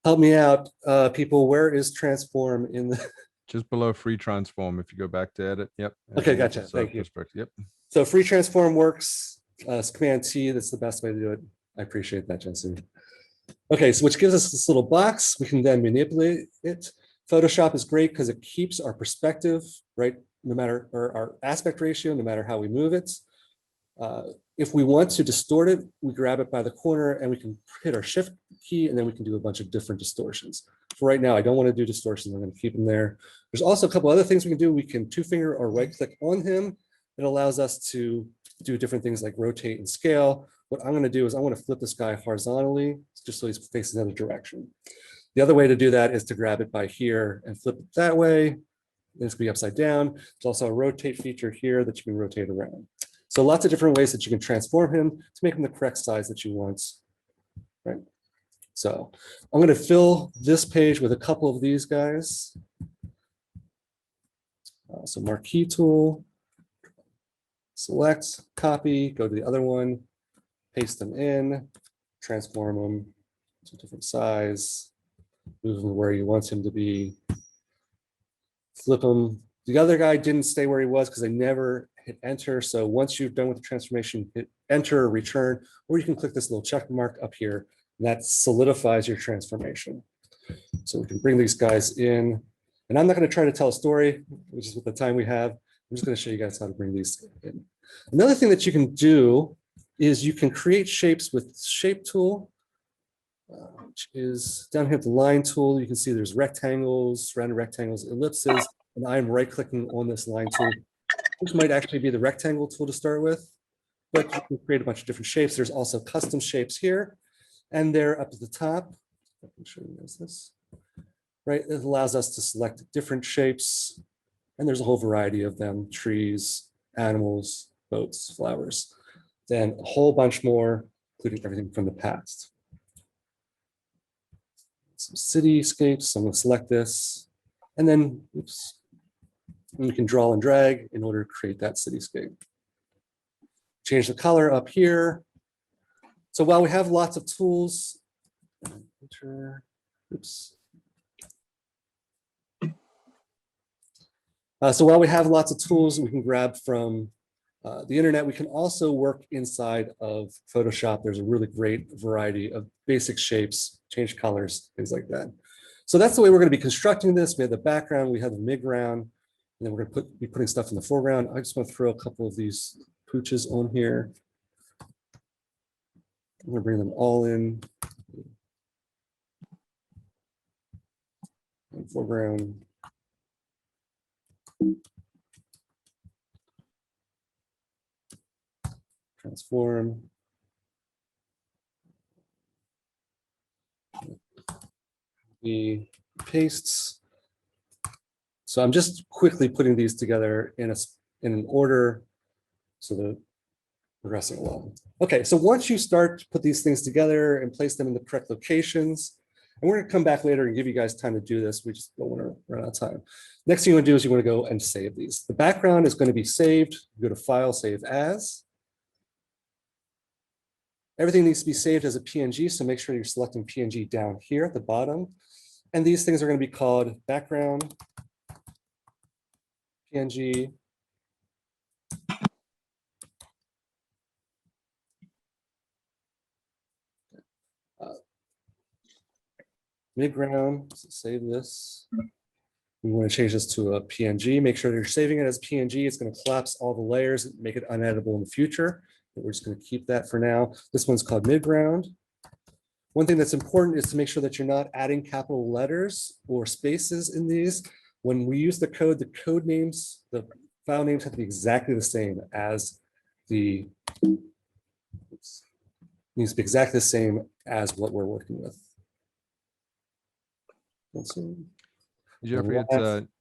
Help me out, people. Where is transform in the? Just below free transform. If you go back to edit, yep. Okay, gotcha. Thank you. Yep. So free transform works. Command T. That's the best way to do it. I appreciate that, Jesse. Okay, so which gives us this little box. We can then manipulate it. Photoshop is great because it keeps our perspective, right? No matter, or our aspect ratio, no matter how we move it. If we want to distort it, we grab it by the corner and we can hit our Shift key and then we can do a bunch of different distortions. For right now, I don't want to do distortions. I'm going to keep them there. There's also a couple other things we can do. We can two-finger or right-click on him. It allows us to do different things like rotate and scale. What I'm going to do is I want to flip this guy horizontally just so he's facing the other direction. The other way to do that is to grab it by here and flip it that way. It's going to be upside down. There's also a rotate feature here that you can rotate around. So lots of different ways that you can transform him to make him the correct size that you want, right? So I'm going to fill this page with a couple of these guys. So marquee tool, select, copy, go to the other one, paste them in, transform them to a different size, move him where you want him to be, flip him. The other guy didn't stay where he was because I never hit enter. So once you've done with the transformation, hit enter, return, or you can click this little check mark up here, and that solidifies your transformation. So we can bring these guys in. And I'm not going to try to tell a story, which is what the time we have. I'm just going to show you guys how to bring these in. Another thing that you can do is you can create shapes with Shape tool. which is down here at the line tool. You can see there's rectangles, rounded rectangles, ellipses, and I'm right clicking on this line tool, which might actually be the rectangle tool to start with, but you can create a bunch of different shapes. There's also custom shapes here, and they're up at the top. I can show you this, right? It allows us to select different shapes, and there's a whole variety of them: trees, animals, boats, flowers, then a whole bunch more, including everything from the past. Some cityscapes, so I'm going to select this, and then, oops, you can draw and drag in order to create that cityscape. Change the color up here. So while we have lots of tools, oops. So while we have lots of tools we can grab from the internet, we can also work inside of Photoshop. There's a really great variety of basic shapes, change colors, things like that. So that's the way we're going to be constructing this. We have the background, we have the midground, and then we're going to be putting stuff in the foreground. I just want to throw a couple of these pooches on here. I'm going to bring them all in. And foreground. Transform. The pastes. So I'm just quickly putting these together in an order so that progressing along. Okay, so once you start to put these things together and place them in the correct locations, and we're going to come back later and give you guys time to do this. We just don't want to run out of time. Next thing you want to do is you want to go and save these. The background is going to be saved. You go to File, Save As. Everything needs to be saved as a PNG, so make sure you're selecting PNG down here at the bottom. And these things are going to be called background, PNG, midground, so save this. We want to change this to a PNG. Make sure you're saving it as PNG. It's going to collapse all the layers and make it uneditable in the future. But we're just going to keep that for now. This one's called midground. One thing that's important is to make sure that you're not adding capital letters or spaces in these. When we use the code names, the file names have to be exactly the same as the, needs to be exactly the same as what we're working with. Jeffrey,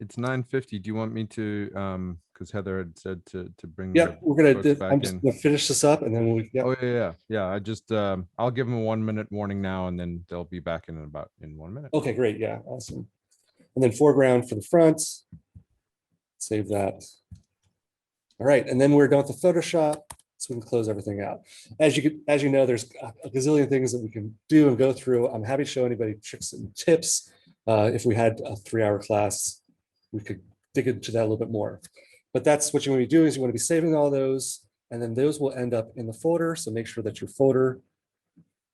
it's 9:50. Do you want me to because Heather had said to bring yeah, we're gonna back just in. gonna finish this up and then we Yeah. I just I'll give them a 1 minute warning now and then they'll be back in 1 minute. Okay, great. Yeah, awesome. And then foreground for the front. Save that. All right, and then we're done with the Photoshop, so we can close everything out. As you know, there's a gazillion things that we can do and go through. I'm happy to show anybody tricks and tips. If we had a 3-hour class, we could dig into that a little bit more. But that's what you want to be doing is you want to be saving all those, and then those will end up in the folder. So make sure that your folder,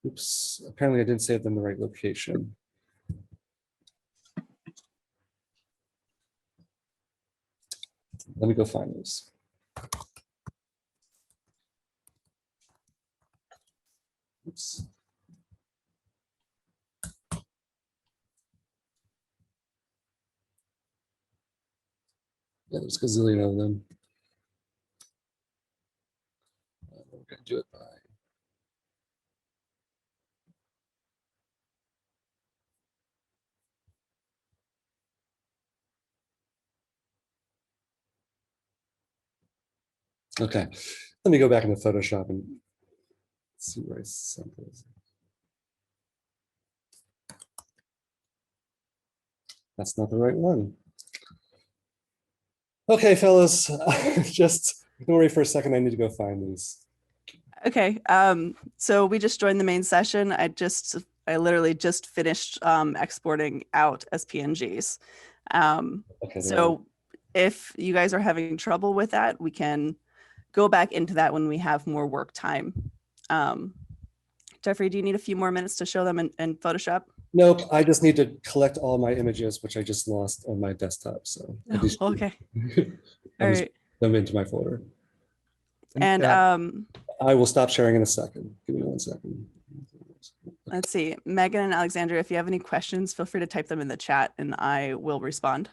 oops, apparently I didn't save them in the right location. Let me go find those. Oops. Yeah, there's a gazillion of them. We're going to do it by. Okay, let me go back into Photoshop and see where I sent those. That's not the right one. Okay, fellas, just don't worry for a second. I need to go find these. Okay, so we just joined the main session. I literally just finished exporting out as PNGs. Okay, so if you guys are having trouble with that, we can go back into that when we have more work time. Jeffrey, do you need a few more minutes to show them in Photoshop? Nope, I just need to collect all my images, which I just lost on my desktop. So okay. All right. Them into my folder. And I will stop sharing in a second. Give me 1 second. Let's see, Megan and Alexandra, if you have any questions, feel free to type them in the chat and I will respond.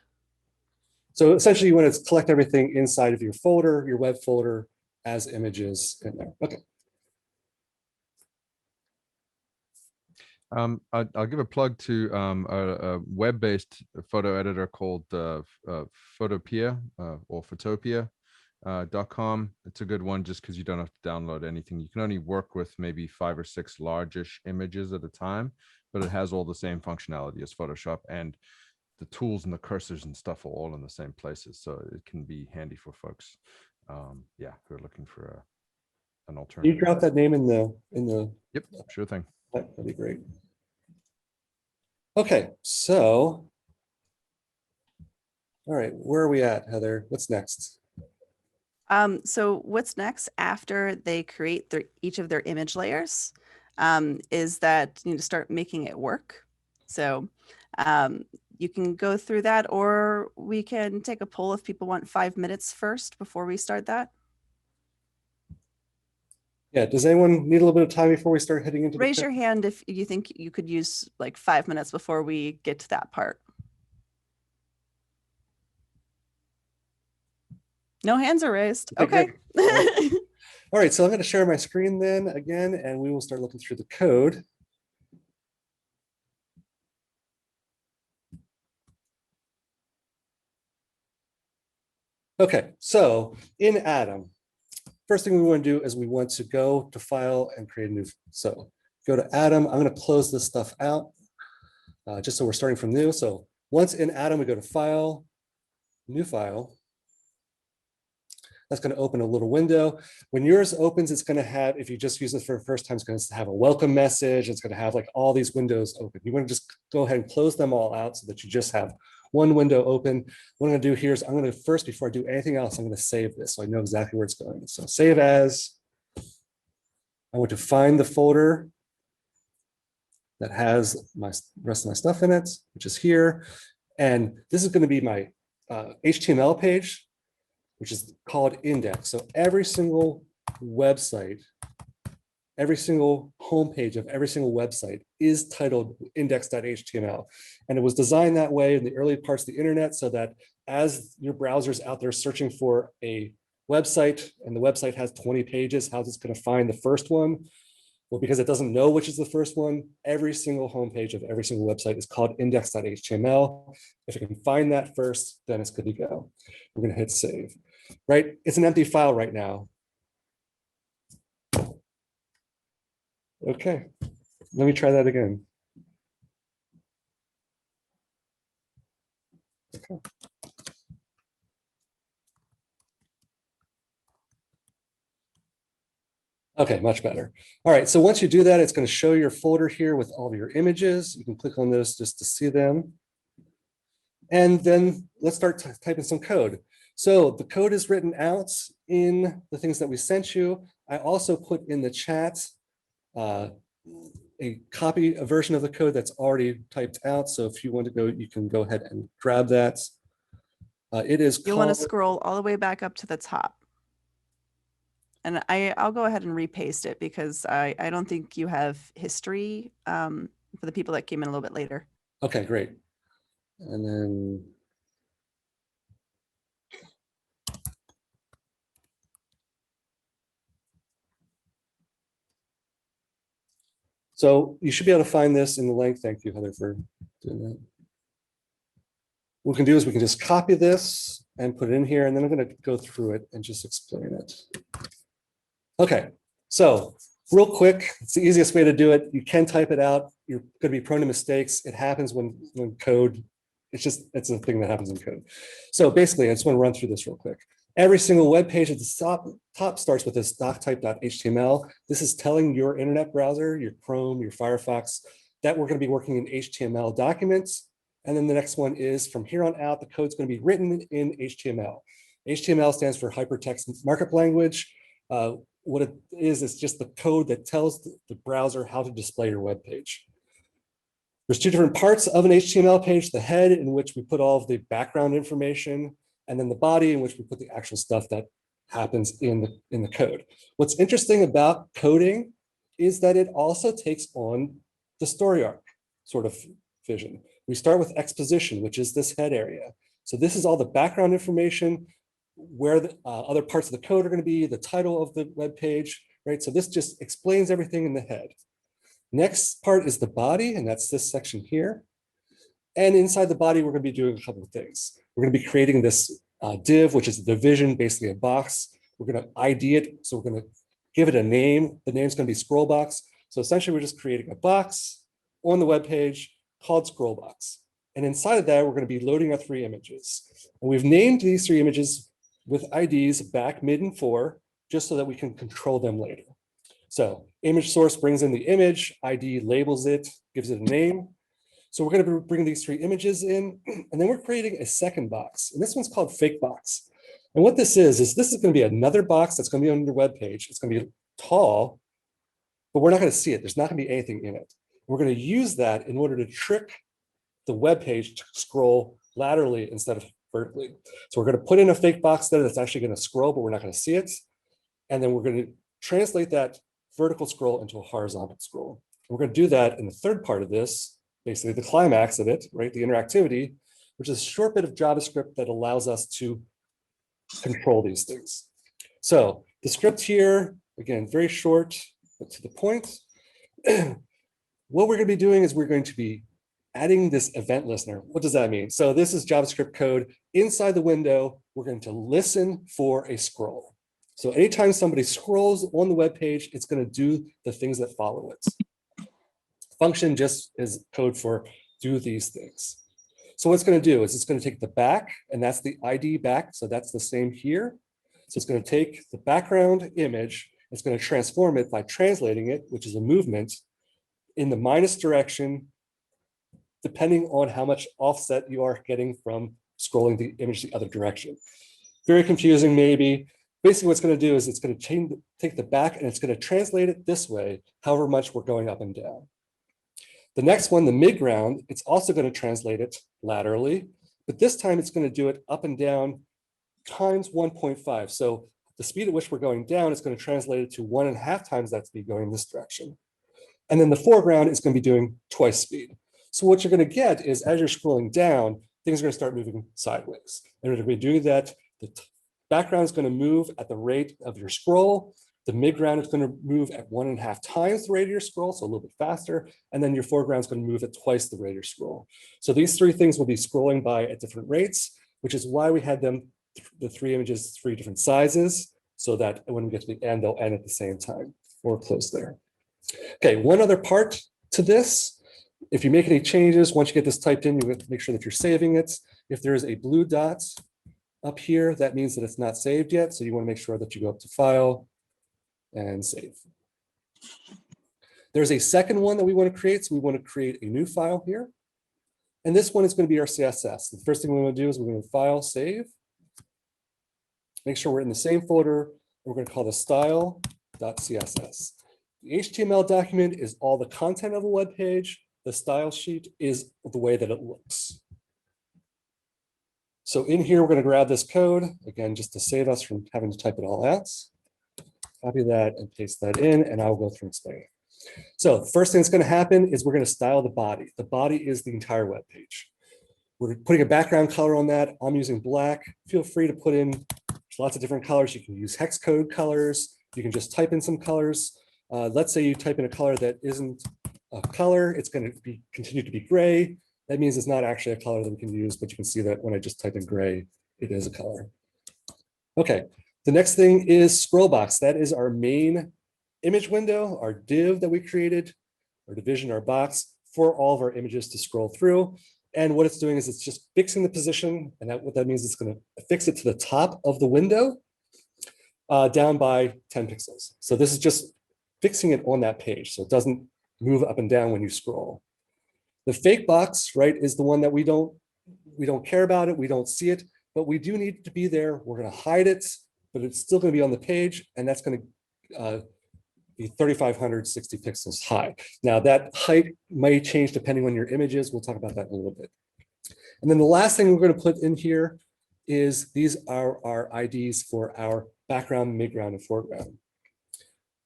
So essentially you want to collect everything inside of your folder, your web folder, as images in there. Okay. I'll give a plug to a web-based photo editor called Photopia or Photopia.com. It's a good one just because you don't have to download anything. You can only work with maybe 5 or 6 largish images at a time, but it has all the same functionality as Photoshop, and the tools and the cursors and stuff are all in the same places. So it can be handy for folks. Yeah, who are looking for an Can alternative. you drop that name in the Yep, sure thing. that'd be great. Okay, so all right, where are we at, Heather? What's next? So what's next after they create each of their image layers is that you need to start making it work. So you can go through that, or we can take a poll if people want 5 minutes first before we start that. Yeah, does anyone need a little bit of time before we start heading into Raise the your hand if you think you could use like 5 minutes before we get to that part. No hands are raised. Okay. All right, so I'm going to share my screen then again, and we will start looking through the code. Okay, so in Atom, first thing we want to do is we want to go to File and create a new. So go to Atom. I'm going to close this stuff out just so we're starting from new. So once in Atom, we go to File, New File. That's going to open a little window. When yours opens, it's going to have, if you just use it for the first time, it's going to have a welcome message. It's going to have like all these windows open. You want to just go ahead and close them all out so that you just have one window open. What I'm going to do here is I'm going to first, before I do anything else, I'm going to save this so I know exactly where it's going. So save as. I want to find the folder that has my rest of my stuff in it, which is here. And this is going to be my HTML page, which is called index. So every single website, every single homepage of every single website is titled index.html. And it was designed that way in the early parts of the internet so that as your browser's out there searching for a website and the website has 20 pages, how's it going to find the first one? Well, because it doesn't know which is the first one, every single homepage of every single website is called index.html. If it can find that first, then it's good to go. We're going to hit save, right? It's an empty file right now. Okay, let me try that again. Okay. Okay, much better. All right, so once you do that, it's going to show your folder here with all of your images. You can click on those just to see them. And then let's start typing some code. So the code is written out in the things that we sent you. I also put in the chat a version of the code that's already typed out. So if you want to go, you can go ahead and grab that. It is You want to scroll all the way back up to the top. And I'll go ahead and repaste it because I don't think you have history for the people that came in a little bit later. Okay, great. And then so you should be able to find this in the link. Thank you, Heather, for doing that. What we can do is we can just copy this and put it in here, and then I'm going to go through it and just explain it. Okay, so real quick, it's the easiest way to do it. You can type it out. You're going to be prone to mistakes. It happens when code, it's a thing that happens in code. So basically, I just want to run through this real quick. Every single web page at the top starts with this doctype.html. This is telling your internet browser, your Chrome, your Firefox, that we're going to be working in HTML documents. And then the next one is from here on out, the code's going to be written in HTML. HTML stands for hypertext markup language. What it is, it's just the code that tells the browser how to display your web page. There's two different parts of an HTML page: the head, in which we put all of the background information, and then the body, in which we put the actual stuff that happens in the code. What's interesting about coding is that it also takes on the story arc sort of vision. We start with exposition, which is this head area. So this is all the background information, where the other parts of the code are going to be, the title of the web page, right? So this just explains everything in the head. Next part is the body, and that's this section here. And inside the body, we're going to be doing a couple of things. We're going to be creating this div, which is a division, basically a box. We're going to ID it. So we're going to give it a name. The name's going to be scroll box. So essentially, we're just creating a box on the web page called scroll box. And inside of that, we're going to be loading our 3 images. And we've named these 3 images with IDs back, mid, and fore, just so that we can control them later. So image source brings in the image, ID labels it, gives it a name. So we're going to bring these 3 images in, and then we're creating a second box. And this one's called fake box. And what this is this is going to be another box that's going to be on your web page. It's going to be tall, but we're not going to see it. There's not going to be anything in it. We're going to use that in order to trick the web page to scroll laterally instead of vertically. So we're going to put in a fake box there that's actually going to scroll, but we're not going to see it. And then we're going to translate that vertical scroll into a horizontal scroll. We're going to do that in the third part of this, basically the climax of it, right? The interactivity, which is a short bit of JavaScript that allows us to control these things. So the script here, again, very short, but to the point. What we're going to be doing is we're going to be adding this event listener. What does that mean? So this is JavaScript code. Inside the window, we're going to listen for a scroll. So anytime somebody scrolls on the web page, it's going to do the things that follow it. Function just is code for do these things. So what it's going to do is it's going to take the back, and that's the ID back. So that's the same here. So it's going to take the background image. It's going to transform it by translating it, which is a movement, in the minus direction, depending on how much offset you are getting from scrolling the image the other direction. Very confusing, maybe. Basically, what it's going to do is it's going to take the back and it's going to translate it this way, however much we're going up and down. The next one, the midground, it's also going to translate it laterally, but this time it's going to do it up and down times 1.5. So the speed at which we're going down is going to translate it to 1.5 times that speed going this direction. And then the foreground is going to be doing twice speed. So what you're going to get is as you're scrolling down, things are going to start moving sideways. And we're going to be doing that. The background is going to move at the rate of your scroll. The midground is going to move at 1.5 times the rate of your scroll, so a little bit faster. And then your foreground is going to move at twice the rate of your scroll. So these 3 things will be scrolling by at different rates, which is why we had them, the 3 images, 3 different sizes, so that when we get to the end, they'll end at the same time or close there. Okay, one other part to this. If you make any changes, once you get this typed in, you have to make sure that you're saving it. If there is a blue dot up here, that means that it's not saved yet. So you want to make sure that you go up to File and Save. There's a second one that we want to create. So we want to create a new file here. And this one is going to be our CSS. The first thing we want to do is we're going to File, Save. Make sure we're in the same folder. We're going to call this style.css. The HTML document is all the content of a web page. The style sheet is the way that it looks. So in here, we're going to grab this code, again, just to save us from having to type it all out. Copy that and paste that in, and I'll go through and explain it. So the first thing that's going to happen is we're going to style the body. The body is the entire web page. We're putting a background color on that. I'm using black. Feel free to put in lots of different colors. You can use hex code colors. You can just type in some colors. Let's say you type in a color that isn't a color. It's going to continue to be gray. That means it's not actually a color that we can use, but you can see that when I just type in gray, it is a color. Okay, the next thing is scroll box. That is our main image window, our div that we created, our division, our box for all of our images to scroll through. And what it's doing is it's just fixing the position. And what that means is it's going to fix it to the top of the window down by 10 pixels. So this is just fixing it on that page. So it doesn't move up and down when you scroll. The fake box, right, is the one that we don't care about it. We don't see it, but we do need it to be there. We're going to hide it, but it's still going to be on the page. And that's going to be 3,560 pixels high. Now that height might change depending on your images. We'll talk about that in a little bit. And then the last thing we're going to put in here is these are our IDs for our background, midground, and foreground.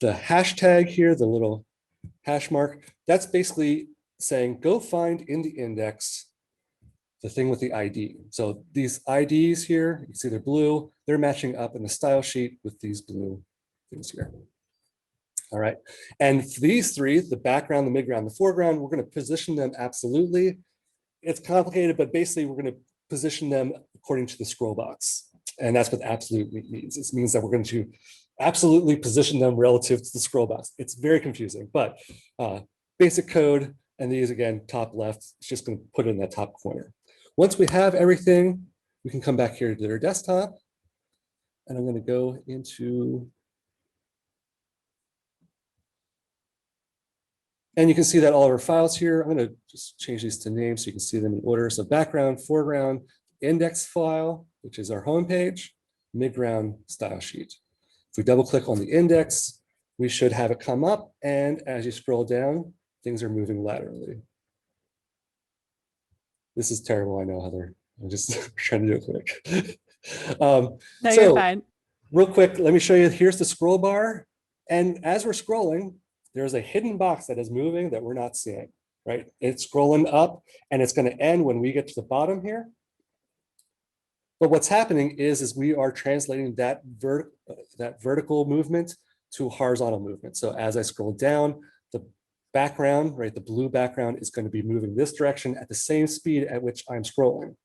The hashtag here, the little hash mark, that's basically saying, go find in the index the thing with the ID. So these IDs here, you can see they're blue, they're matching up in the style sheet with these blue things here. All right, and for these three, the background, the midground, the foreground, we're going to position them absolutely. It's complicated, but basically we're going to position them according to the scroll box. And that's what absolutely means. It means that we're going to absolutely position them relative to the scroll box. It's very confusing, but basic code, and these again, top left, it's just going to put it in that top corner. Once we have everything, we can come back here to their desktop, and I'm going to go into, and you can see that all of our files here, I'm going to just change these to names so you can see them in order. So background, foreground, index file, which is our home page, midground, style sheet. If we double click on the index, we should have it come up. And as you scroll down, things are moving laterally. This is terrible, I know, Heather. I'm just trying to do it quick. No, you're so fine. real quick, let me show you, here's the scroll bar. And as we're scrolling, there's a hidden box that is moving that we're not seeing, right? It's scrolling up and it's going to end when we get to the bottom here. But what's happening is we are translating that vertical movement to horizontal movement. So as I scroll down, the background, right, the blue background is going to be moving this direction at the same speed at which I'm scrolling.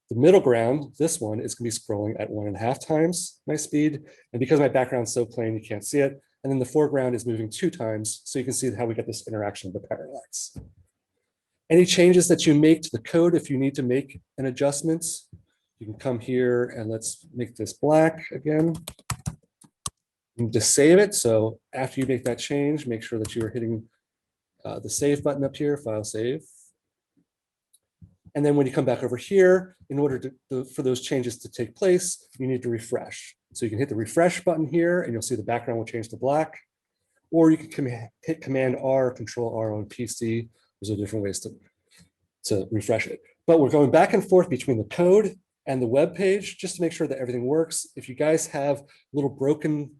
The middle ground, this one, is going to be scrolling at 1.5 times my speed. And because my background's so plain, you can't see it. And then the foreground is moving 2 times. So you can see how we get this interaction with the parallax. Any changes that you make to the code, if you need to make an adjustment, you can come here and let's make this black again. And just save it. So after you make that change, make sure that you are hitting the save button up here, file save. And then when you come back over here, in order for those changes to take place, you need to refresh. So you can hit the refresh button here and you'll see the background will change to black. Or you can hit Command R, Control R on PC. Those are different ways to refresh it. But we're going back and forth between the code and the web page just to make sure that everything works. If you guys have little broken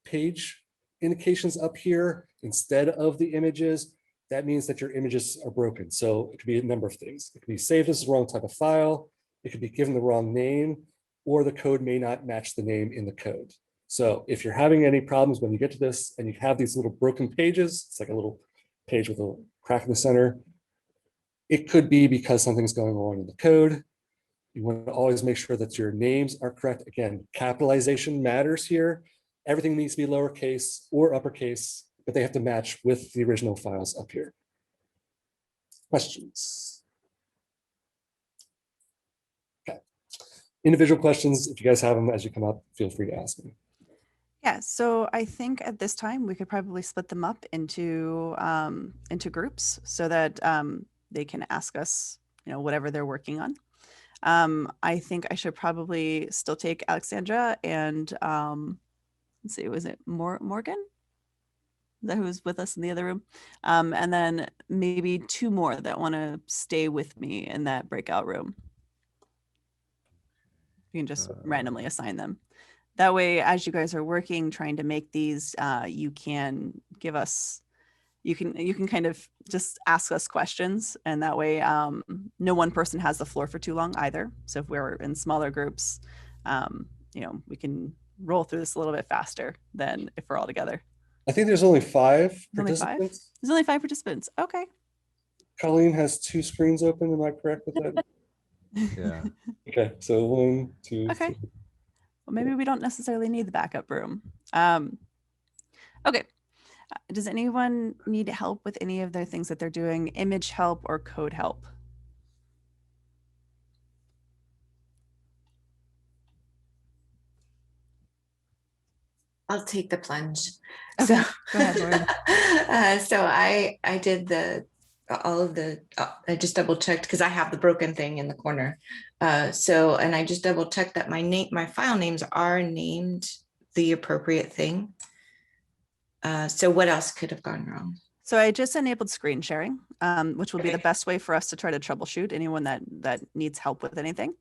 page indications up here instead of the images, that means that your images are broken. So it could be a number of things. It could be saved as the wrong type of file. It could be given the wrong name, or the code may not match the name in the code. So if you're having any problems when you get to this and you have these little broken pages, it's like a little page with a crack in the center, it could be because something's going on in the code. You want to always make sure that your names are correct. Again, capitalization matters here. Everything needs to be lowercase or uppercase, but they have to match with the original files up here. Questions? Okay. Individual questions, if you guys have them as you come up, feel free to ask me. Yeah, so I think at this time we could probably split them up into groups so that they can ask us, whatever they're working on. I think I should probably still take Alexandra and let's see, was it Morgan? Is that who was with us in the other room? And then maybe 2 more that want to stay with me in that breakout room. You can just randomly assign them. That way, as you guys are working, trying to make these, you can give us, you can kind of just ask us questions, and that way no one person has the floor for too long either. So if we're in smaller groups, we can roll through this a little bit faster than if we're all together. I think there's only 5 Only participants. 5? There's only 5 participants. Okay. Colleen has 2 screens open. Am I correct with that? Yeah. Okay, so 1, 2, Okay. 3. Well, maybe we don't necessarily need the backup room. Okay. Does anyone need help with any of the things that they're doing? Image help or code help? I'll take the plunge. Okay, So, go ahead, Lauren. So I did I just double checked because I have the broken thing in the corner. And I just double checked that my file names are named the appropriate thing. So what else could have gone wrong? So I just enabled screen sharing, which will be the best way for us to try to troubleshoot anyone that needs help with anything.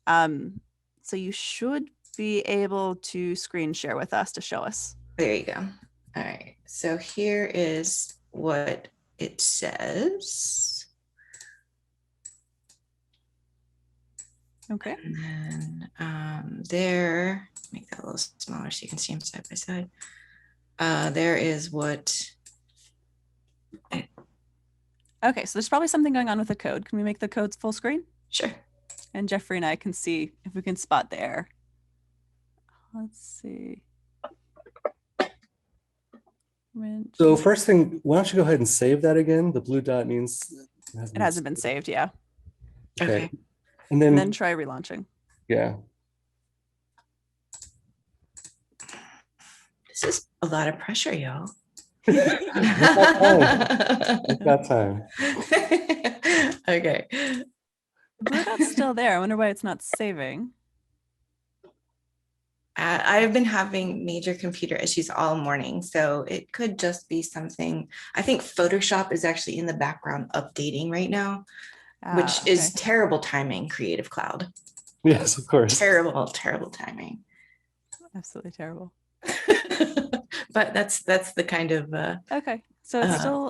So you should be able to screen share with us to show us. There you go. All right. So here is what it says. Okay. And then there, make that a little smaller so you can see them side by side. There is what. Okay, so there's probably something going on with the code. Can we make the codes full screen? Sure. And Jeffrey and I can see if we can spot the error. Let's see. So first thing, why don't you go ahead and save that again? The blue dot means It hasn't been saved, yeah. Okay. And And then then, try relaunching. yeah. This is a lot of pressure, y'all. It's that time. Okay. The blue dot's still there. I wonder why it's not saving. I've been having major computer issues all morning, so it could just be something. I think Photoshop is actually in the background updating right now, which is Okay. terrible timing, Creative Cloud. Yes, of course. Terrible, terrible timing. Absolutely terrible. But that's the kind of Okay, so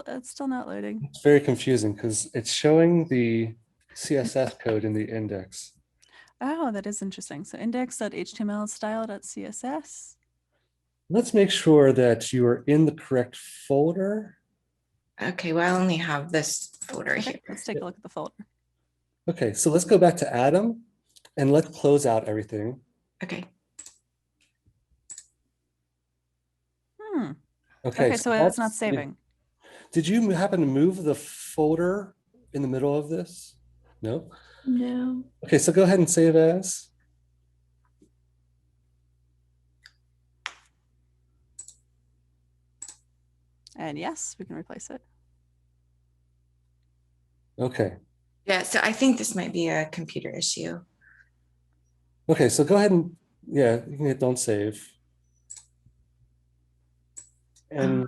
it's still not loading. It's very confusing because it's showing the CSS code in the index. Oh, that is interesting. So index.html style.css. Let's make sure that you are in the correct folder. okay. Well, I only have this folder Okay, here. let's take a look at the folder. Okay, so let's go back to Adam and let's close out everything. Okay. Okay, so it's not saving. Did you happen to move the folder in the middle of this? No? No. Okay, so go ahead and save as. And yes, we can replace it. Okay. Yeah. So I think this might be a computer issue. Okay, so go ahead and, yeah, you can hit don't save. And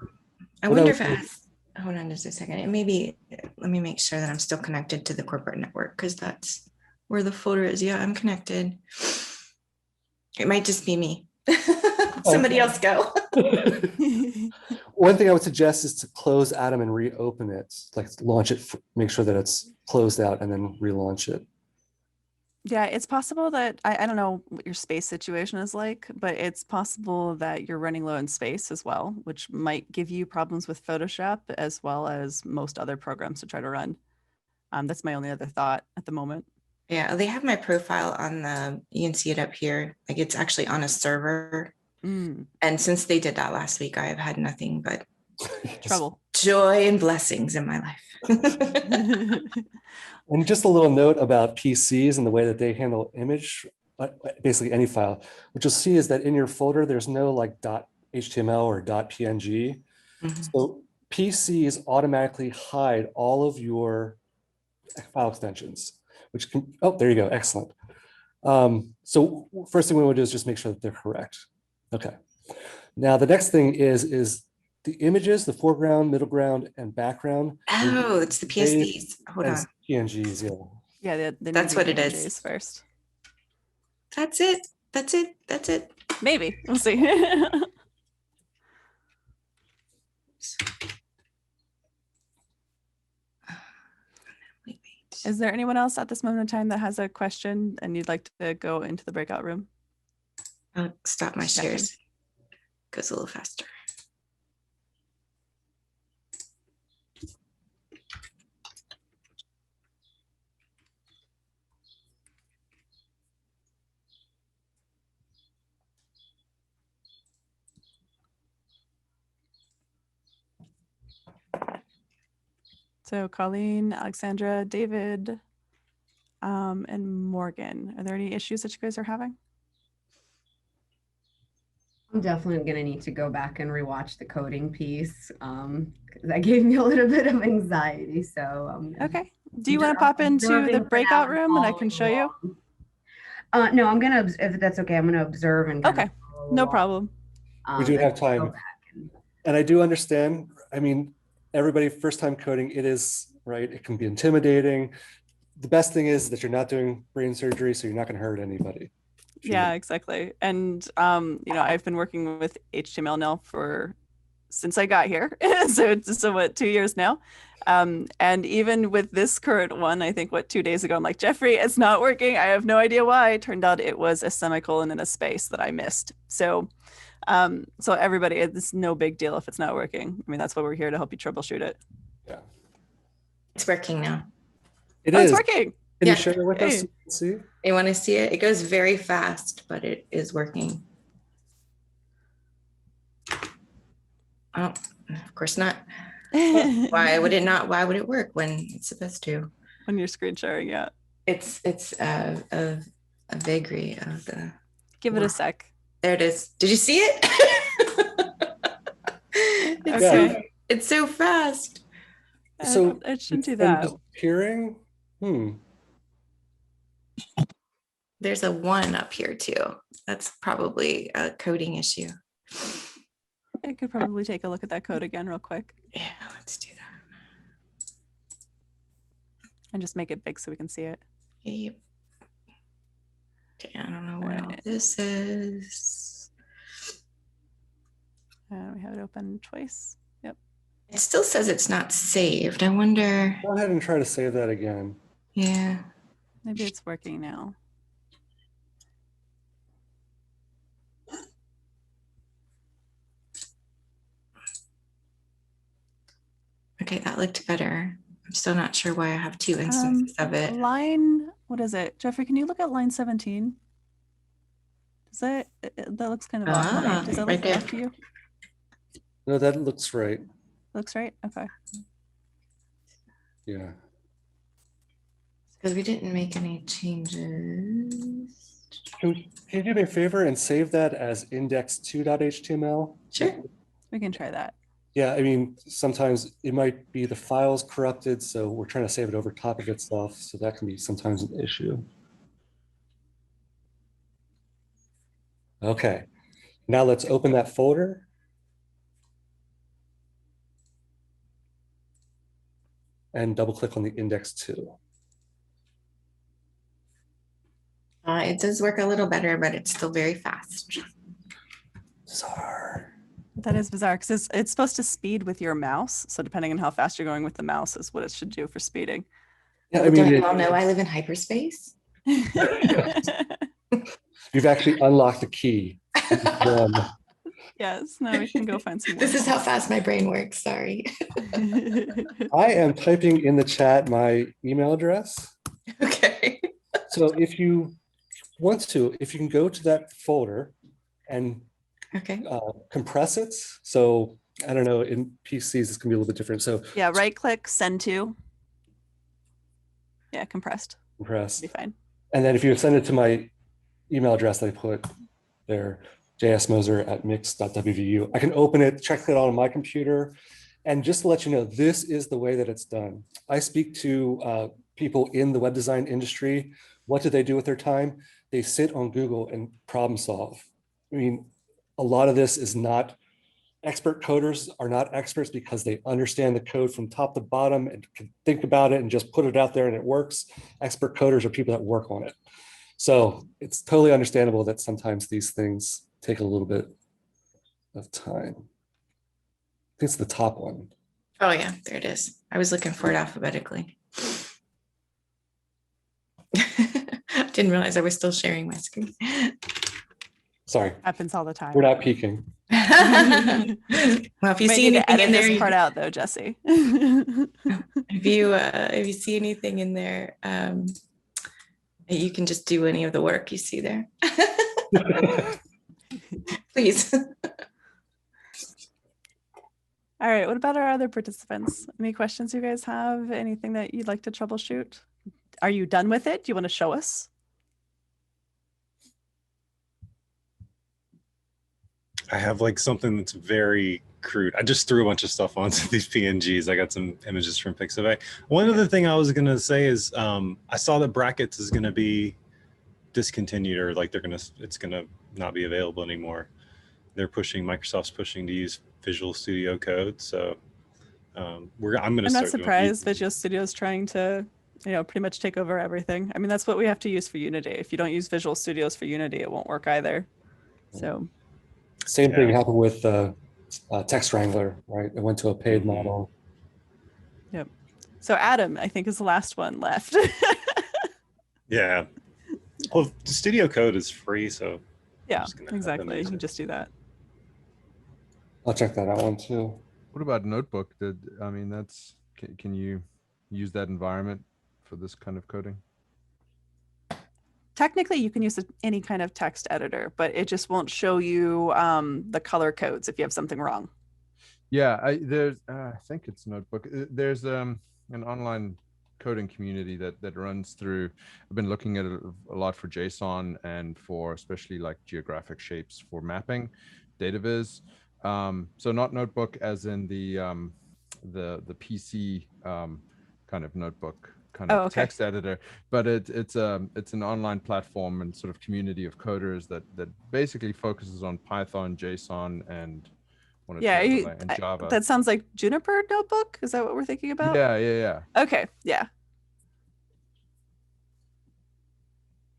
I what I wonder would if it do- has, hold on just a second. It may be, let me make sure that I'm still connected to the corporate network because that's where the folder is. Yeah, I'm connected. It might just be me. Somebody else go. One thing I would suggest is to close Adam and reopen it, like launch it, make sure that it's closed out and then relaunch it. Yeah, it's possible that I don't know what your space situation is like, but it's possible that you're running low in space as well, which might give you problems with Photoshop as well as most other programs to try to run. That's my only other thought at the moment. Yeah, they have my profile on the, you can see it up here. Like it's actually on a server. Mm, And since they did that last week, I have had nothing but trouble. joy and blessings in my life. And just a little note about PCs and the way that they handle image, basically any file. What you'll see is that in your folder, there's no like .html or .png. Mhm. So PCs automatically hide all of your file extensions, which can, oh, there you go, excellent. So first thing we want to do is just make sure that they're correct. Okay. Now the next thing is the images, the foreground, middle ground, and background. Oh, it's the PSDs. Hold on. PNGs, yeah. Yeah, they That's need what it PNGs is. first. That's it. That's it. That's it. Maybe we'll see. Wait. Is there anyone else at this moment in time that has a question and you'd like to go into the breakout room? I'll stop my Stephanie. shares. Goes a little faster. So Colleen, Alexandra, David, and Morgan. Are there any issues that you guys are having? I'm definitely going to need to go back and rewatch the coding piece because that gave me a little bit of anxiety. So Okay. Do you want to pop into the breakout room and I can show you? No, I'm gonna, if that's okay, I'm gonna observe and kind Okay, of follow no along. problem. We do and have go time. back and- And I do understand, I mean, everybody first time coding, it is, right? It can be intimidating. The best thing is that you're not doing brain surgery, so you're not going to hurt anybody. Yeah, exactly. And, you know, I've been working with HTML now for since I got here. So what, 2 years now? And even with this current one, I think 2 days ago, I'm like, Jeffrey, it's not working. I have no idea why. It turned out it was a semicolon in a space that I missed. So everybody, it's no big deal if it's not working. I mean, that's why we're here, to help you troubleshoot it. Yeah, It's working now. It's working. Can Yeah. you share it with us Hey. so we can see? You want to see it? It goes very fast, but it is working. Oh, of course not. Why would it not? Why would it work when it's supposed to? When you're screen sharing, yeah. It's a vagary of the. Give it a sec. There it is. Did you see it? It's Okay. it's so fast. So it shouldn't do it's that. disappearing? There's a 1 up here too. That's probably a coding issue. I could probably take a look at that code again real quick Yeah, let's do that. and just make it big so we can see it. Yep. Okay, I don't know what all Alright. this is. We have it open twice. Yep. It still says it's not saved. I wonder. Go ahead and try to save that again. Yeah. Maybe it's working now. Okay, that looked better. I'm still not sure why I have 2 instances of it. Line, what is it? Jeffrey, can you look at line 17? Does that looks kind of off to me. Ah, Does that right look there. off to you? No, that looks right. Looks right? Okay. Yeah. Because we didn't make any changes. Can you do me a favor and save that as index2.html? Sure. We can try that. Yeah, I mean, sometimes it might be the file's corrupted, so we're trying to save it over top of itself. So that can be sometimes an issue. Okay, now let's open that folder. And double click on the index2. It does work a little better, but it's still very fast. Sorry. That is bizarre because it's supposed to speed with your mouse. So depending on how fast you're going with the mouse is what it should do for speeding. Yeah, Oh, I mean, don't you all know I live in hyperspace? you've actually unlocked the key. Yes, now we can go find some more. This is how fast my brain works. Sorry. I am typing in the chat my email address. Okay. So if you want to, if you can go to that folder and Okay. compress it. So I don't know, in PCs, it's gonna be a little bit different. So Yeah, right click, send to. Yeah, compressed. compress. Be fine. And then if you send it to my email address that I put there, jsmoser@mix.wvu, I can open it, check it out on my computer. And just to let you know, this is the way that it's done. I speak to people in the web design industry. What do they do with their time? They sit on Google and problem solve. I mean, a lot of this is not, expert coders are not experts because they understand the code from top to bottom and can think about it and just put it out there and it works. Expert coders are people that work on it. So it's totally understandable that sometimes these things take a little bit of time. I think it's the top one. Oh yeah, there it is. I was looking for it alphabetically. Didn't realize I was still sharing my screen. Sorry, Happens all the time. we're not peeking. Well, if you Might see need to anything edit in there, this part out though, Jesse. if you see anything in there, you can just do any of the work you see there. Please. All right, what about our other participants? Any questions you guys have? Anything that you'd like to troubleshoot? Are you done with it? Do you want to show us? I have like something that's very crude. I just threw a bunch of stuff onto these PNGs. I got some images from Pixabay. One other thing I was going to say is I saw that brackets is going to be discontinued, or like it's going to not be available anymore. Microsoft's pushing to use Visual Studio Code. So I'm not surprised Visual Studio is trying to, pretty much take over everything. I mean, that's what we have to use for Unity. If you don't use Visual Studios for Unity, it won't work either. So Same thing happened with Text Wrangler, right? I went to a paid Mhm. model. Yep. So Adam, I think, is the last one left. Yeah. Well, Studio Code is free, so Yeah, just gonna have to exactly. You mix can it. just do that. I'll check that out one too. What about Notebook? I mean, can you use that environment for this kind of coding? Technically, you can use any kind of text editor, but it just won't show you the color codes if you have something wrong. Yeah, I think it's Notebook. There's an online coding community that runs through. I've been looking at it a lot for JSON and for especially like geographic shapes for mapping, data viz. So not Notebook as in the PC kind of notebook kind of text editor, but it's an online platform and sort of community of coders that basically focuses on Python, JSON, and Java. That sounds like Juniper Notebook. Is that what we're thinking about? Yeah. Okay, yeah.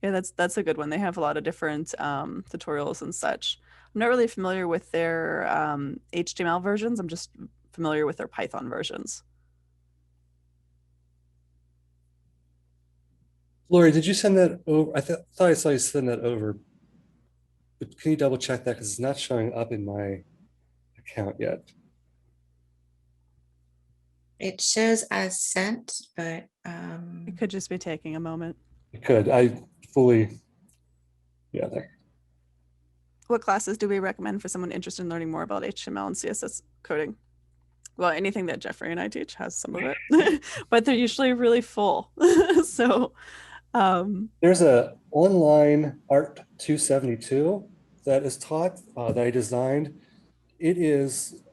Yeah, that's a good one. They have a lot of different tutorials and such. I'm not really familiar with their HTML versions. I'm just familiar with their Python versions. Lori, did you send that over? I thought I saw you send that over, but can you double check that because it's not showing up in my account yet? It shows as sent, but It could just be taking a moment. It could. I fully, yeah. What classes do we recommend for someone interested in learning more about HTML and CSS coding? Well, anything that Jeffrey and I teach has some of it, but they're usually really full. So there's a online Art 272 that is taught that I designed. It is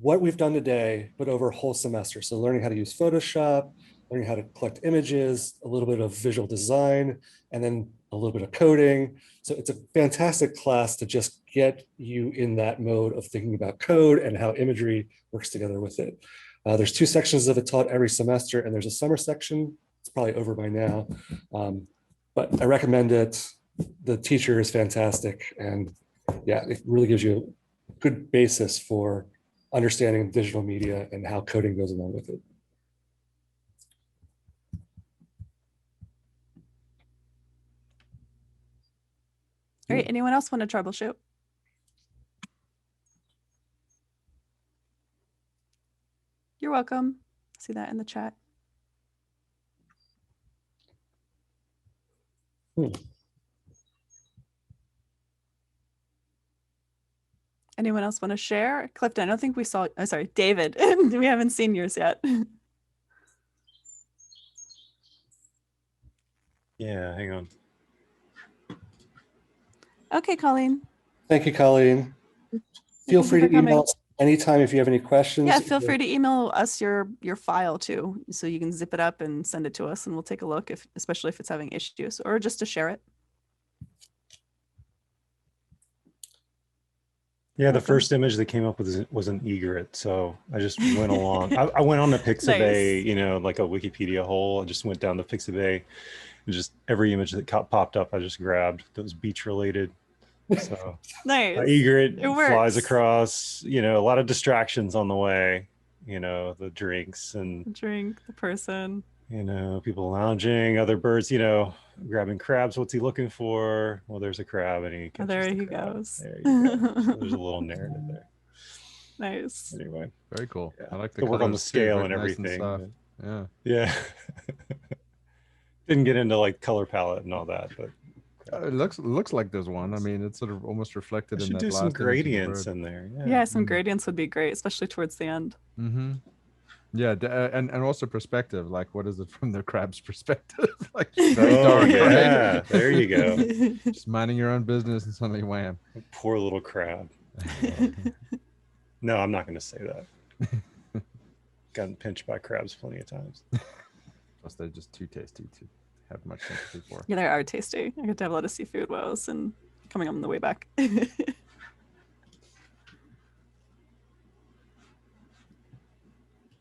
what we've done today, but over a whole semester. So learning how to use Photoshop, learning how to collect images, a little bit of visual design, and then a little bit of coding. So it's a fantastic class to just get you in that mode of thinking about code and how imagery works together with it. There's 2 sections of it taught every semester, and there's a summer section. It's probably over by now, but I recommend it. The teacher is fantastic, and yeah, it really gives you a good basis for understanding digital media and how coding goes along with it. all right, anyone else want to troubleshoot? You're welcome. See that in the chat. Anyone else want to share? Clifton, I don't think we saw, oh, sorry, David, we haven't seen yours yet. Yeah, hang on. Okay, Colleen. Thank you, Colleen. Feel free to email us anytime if you have any questions. Yeah, feel free to email us your file too, so you can zip it up and send it to us, and we'll take a look, especially if it's having issues, or just to share it. Yeah, the first image that came up was an egret, so I just went along. I went on the Pixabay, Nice. like a Wikipedia hole. I just went down to Pixabay, and just every image that popped up, I just grabbed that was beach related. So Nice. Egret It flies works. across, a lot of distractions on the way, the drinks and The drink, the person. people lounging, other birds, grabbing crabs. What's he looking for? Well, there's a crab and he catches There the he crab. goes. There you go. So there's a little narrative there. Nice. Anyway. Very cool. Yeah. I like the To work on the colors too, scale very and nice and everything. soft. Yeah. Yeah. Didn't get into like color palette and all that, but It looks like there's one. I mean, it's sort of almost reflected I in should that do last some image of the gradients bird. in there. Yeah, some gradients would be great, especially towards the end. Mm-hmm. Yeah, and also perspective. Like, what is it from the crab's perspective? Like, very Oh dark, yeah, right? there you go. Just minding your own business and suddenly wham. Poor little crab. No, I'm not going to say that. Gotten pinched by crabs plenty of times. Plus, they're just too tasty to have much sympathy for. Yeah, they are tasty. I got to have a lot of seafood while I was coming on the way back.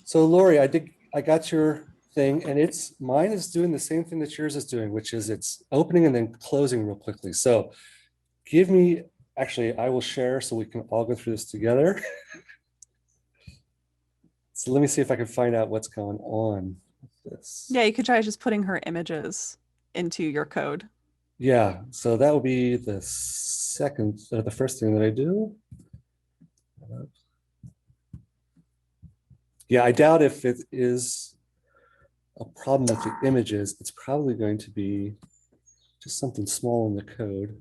So Lori, I got your thing, and mine is doing the same thing that yours is doing, which is it's opening and then closing real quickly. So give me actually, I will share so we can all go through this together. So let me see if I can find out what's going on with this. Yeah, you could try just putting her images into your code. Yeah, so that will be the second, the first thing that I do. Yeah, I doubt if it is a problem with the images, it's probably going to be just something small in the code.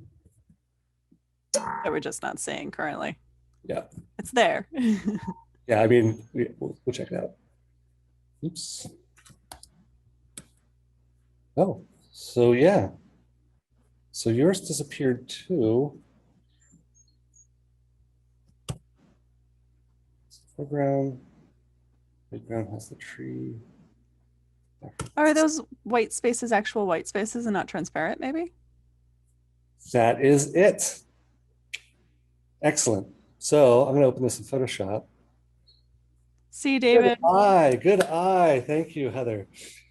That we're just not seeing currently. Yeah. It's there. Yeah, I mean, we'll check it out. Oops. Oh, so yeah. So yours disappeared too. Foreground. Background has the tree. Are those white spaces actual white spaces and not transparent, maybe? That is it. Excellent. So I'm going to open this in Photoshop. See, David. Good eye. Thank you, Heather.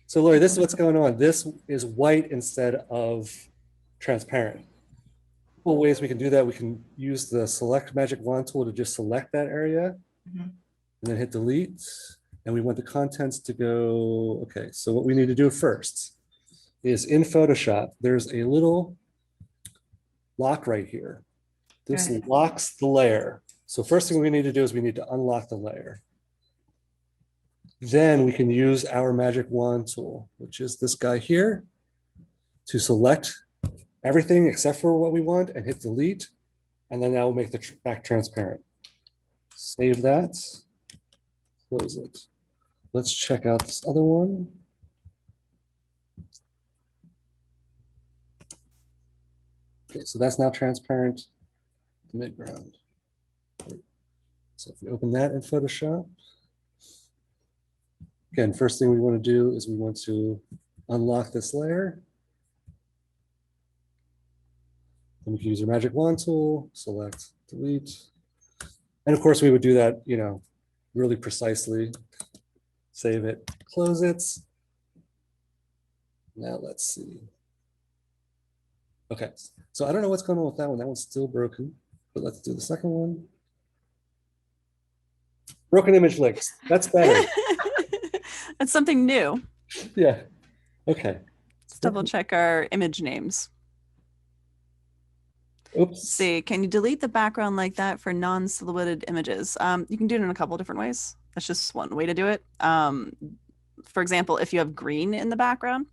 So Lori, this is what's going on. This is white instead of transparent. Couple ways we can do that. We can use the select magic wand tool to just select that area and then hit delete. And we want the contents to go, okay. So what we need to do first is in Photoshop, there's a little lock right here. This locks the layer. So first thing we need to do is we need to unlock the layer. Then we can use our magic wand tool, which is this guy here, to select everything except for what we want and hit delete. And then that will make the back transparent. Save that, close it. Let's check out this other one. Okay, so that's now transparent, the midground. So if we open that in Photoshop, again, first thing we want to do is we want to unlock this layer. Then we can use our magic wand tool, select, delete. And of course we would do that, you know, really precisely. Save it, close it. Now let's see. Okay, so I don't know what's going on with that one. That one's still broken, but let's do the second one. Broken image links, that's better. That's something new. Yeah, okay. Let's double check our image names. Oops. See, can you delete the background like that for non-silhouetted images? You can do it in a couple different ways. That's just one way to do it. For example, if you have green in the background,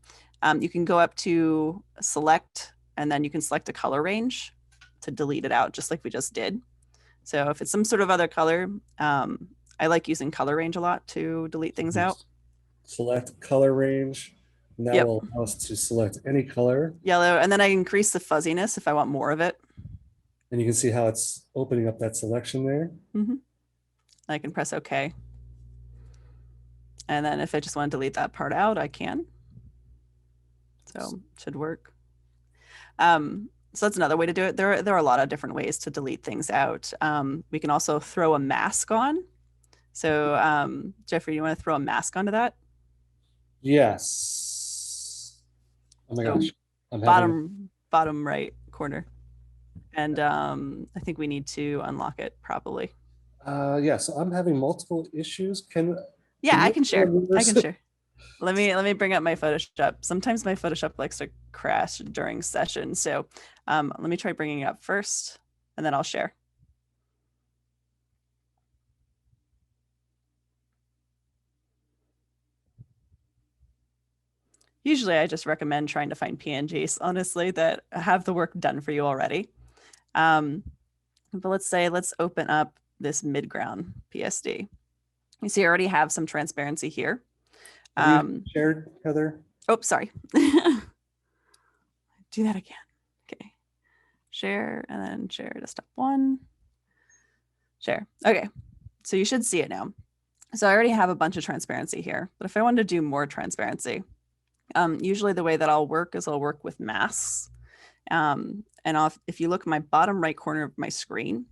you can go up to select, and then you can select a color range to delete it out, just like we just did. So if it's some sort of other color, I like using color range a lot to delete things out. Select color range. And that will allow us to select any color. Yellow, and then I increase the fuzziness if I want more of it. And you can see how it's opening up that selection there. I can press OK. And then if I just want to delete that part out, I can. So it should work. So that's another way to do it. There are a lot of different ways to delete things out. We can also throw a mask on. So Jeffrey, you want to throw a mask onto that? Yes. Oh my gosh. Bottom right corner. And I think we need to unlock it probably. Yeah, so I'm having multiple issues. I can share. I can share. Let me bring up my Photoshop. Sometimes my Photoshop likes to crash during sessions. So let me try bringing it up first, and then I'll share. Usually I just recommend trying to find PNGs, honestly, that have the work done for you already. But let's open up this midground PSD. You see I already have some transparency here. Shared, Heather? Oh, sorry. Do that again. Okay. Share and then share desktop 1. Share. Okay. So you should see it now. So I already have a bunch of transparency here, but if I wanted to do more transparency, usually the way that I'll work is I'll work with masks. If you look at my bottom right corner of my screen,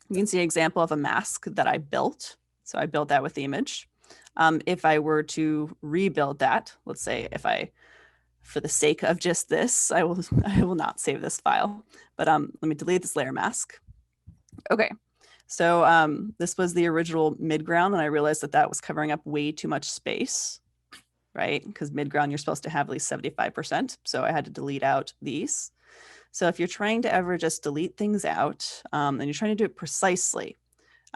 you can see an example of a mask that I built. So I built that with the image. If I were to rebuild that, let's say for the sake of just this, I will not save this file, but let me delete this layer mask. Okay, so this was the original midground, and I realized that that was covering up way too much space, right? Because midground, you're supposed to have at least 75%. So I had to delete out these. So if you're trying to ever just delete things out, and you're trying to do it precisely,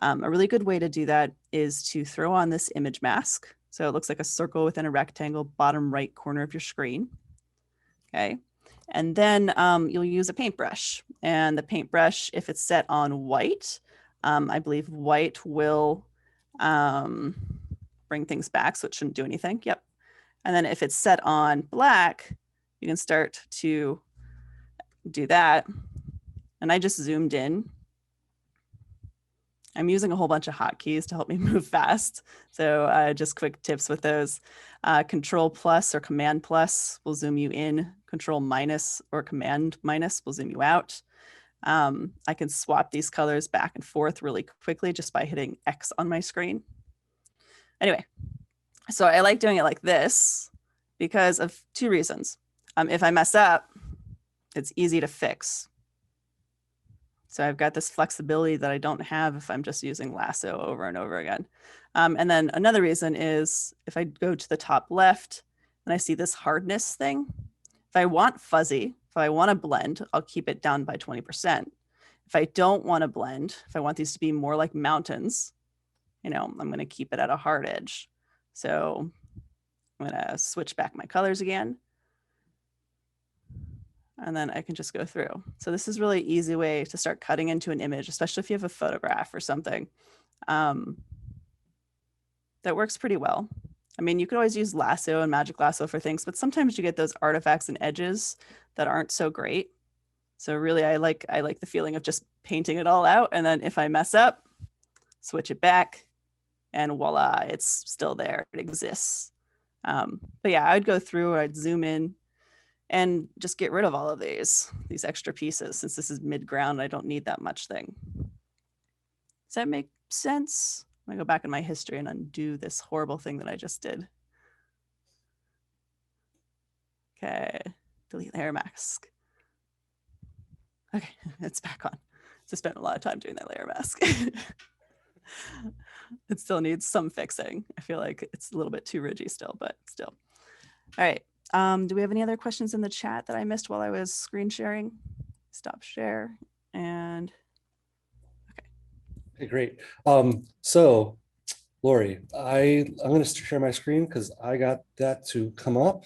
a really good way to do that is to throw on this image mask. So it looks like a circle within a rectangle, bottom right corner of your screen. Okay. And then you'll use a paintbrush. And the paintbrush, if it's set on white, I believe white will bring things back, so it shouldn't do anything. Yep. And then if it's set on black, you can start to do that. And I just zoomed in. I'm using a whole bunch of hotkeys to help me move fast. So just quick tips with those. Control plus or command plus will zoom you in. Control minus or command minus will zoom you out. I can swap these colors back and forth really quickly just by hitting X on my screen. Anyway, so I like doing it like this because of two reasons. If I mess up, it's easy to fix. So I've got this flexibility that I don't have if I'm just using lasso over and over again. And then another reason is if I go to the top left and I see this hardness thing, if I want fuzzy, if I want to blend, I'll keep it down by 20%. If I don't want to blend, if I want these to be more like mountains, I'm going to keep it at a hard edge. So I'm going to switch back my colors again. And then I can just go through. So this is really easy way to start cutting into an image, especially if you have a photograph or something. That works pretty well. I mean, you could always use lasso and magic lasso for things, but sometimes you get those artifacts and edges that aren't so great. So really, I like the feeling of just painting it all out. And then if I mess up, switch it back and voila, it's still there. It exists. But yeah, I'd go through, I'd zoom in, and just get rid of all of these extra pieces. Since this is mid-ground, I don't need that much thing. Does that make sense? I'm gonna go back in my history and undo this horrible thing that I just did. Okay, delete layer mask. Okay, it's back on. So I spent a lot of time doing that layer mask. It still needs some fixing. I feel like it's a little bit too ridgy still, but still. All right. Do we have any other questions in the chat that I missed while I was screen sharing? Stop share and Okay, great. So Lori, I'm going to share my screen because I got that to come up.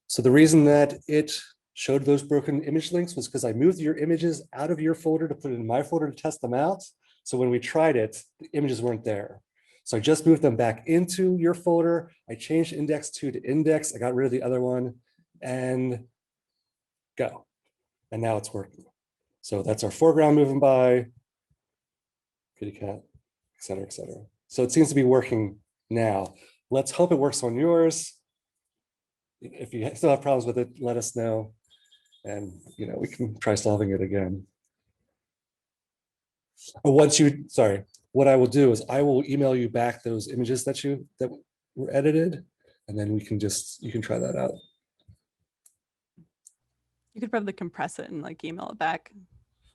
So the reason that it showed those broken image links was because I moved your images out of your folder to put it in my folder to test them out. So when we tried it, the images weren't there. So I just moved them back into your folder. I changed index 2 to index. I got rid of the other one and go. And now it's working. So that's our foreground moving by, kitty cat, et cetera, et cetera. So it seems to be working now. Let's hope it works on yours. If you still have problems with it, let us know. And we can try solving it again. But what I will do is I will email you back those images that were edited, and then you can try that out. you could probably compress it and like email it back.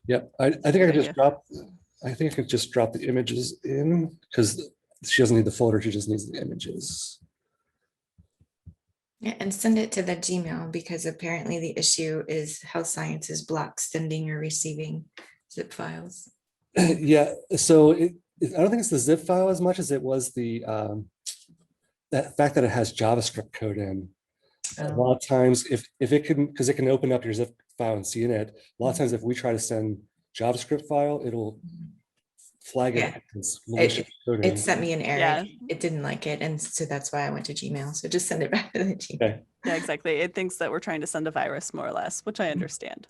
Yep, I think I could just drop the images in because she doesn't need the folder, she just needs the images. Yeah, and send it to the Gmail because apparently the issue is Health Sciences blocks sending or receiving zip files. Yeah, so I don't think it's the zip file as much as it was the that fact that it has JavaScript code in. A lot of times, if it can, because it can open up your zip file and see in it. A lot of times, if we try to send JavaScript file, it'll flag it as malicious coding. It sent me an error. Yeah. It didn't like it, and so that's why I went to Gmail. So just send it back to the Gmail. Okay. Yeah, exactly. It thinks that we're trying to send a virus, more or less, which I understand.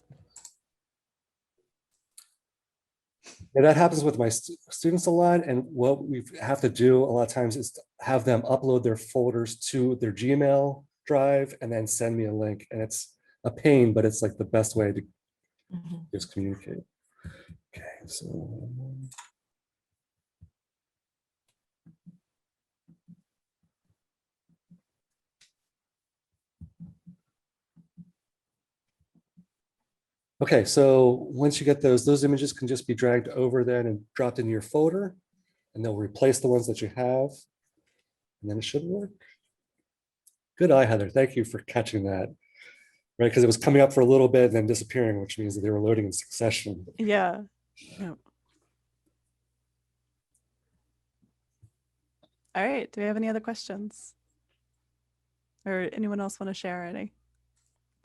Yeah, that happens with my students a lot, and what we have to do a lot of times is to have them upload their folders to their Gmail drive and then send me a link. And it's a pain, but it's like the best way to just communicate. Okay, so. Okay, so once you get those images can just be dragged over then and dropped into your folder, and they'll replace the ones that you have, and then it should work. Good eye, Heather. Thank you for catching that. Right, because it was coming up for a little bit and then disappearing, which means that they were loading in succession. Yeah. Yeah. All right. Do we have any other questions? Or anyone else want to share any? I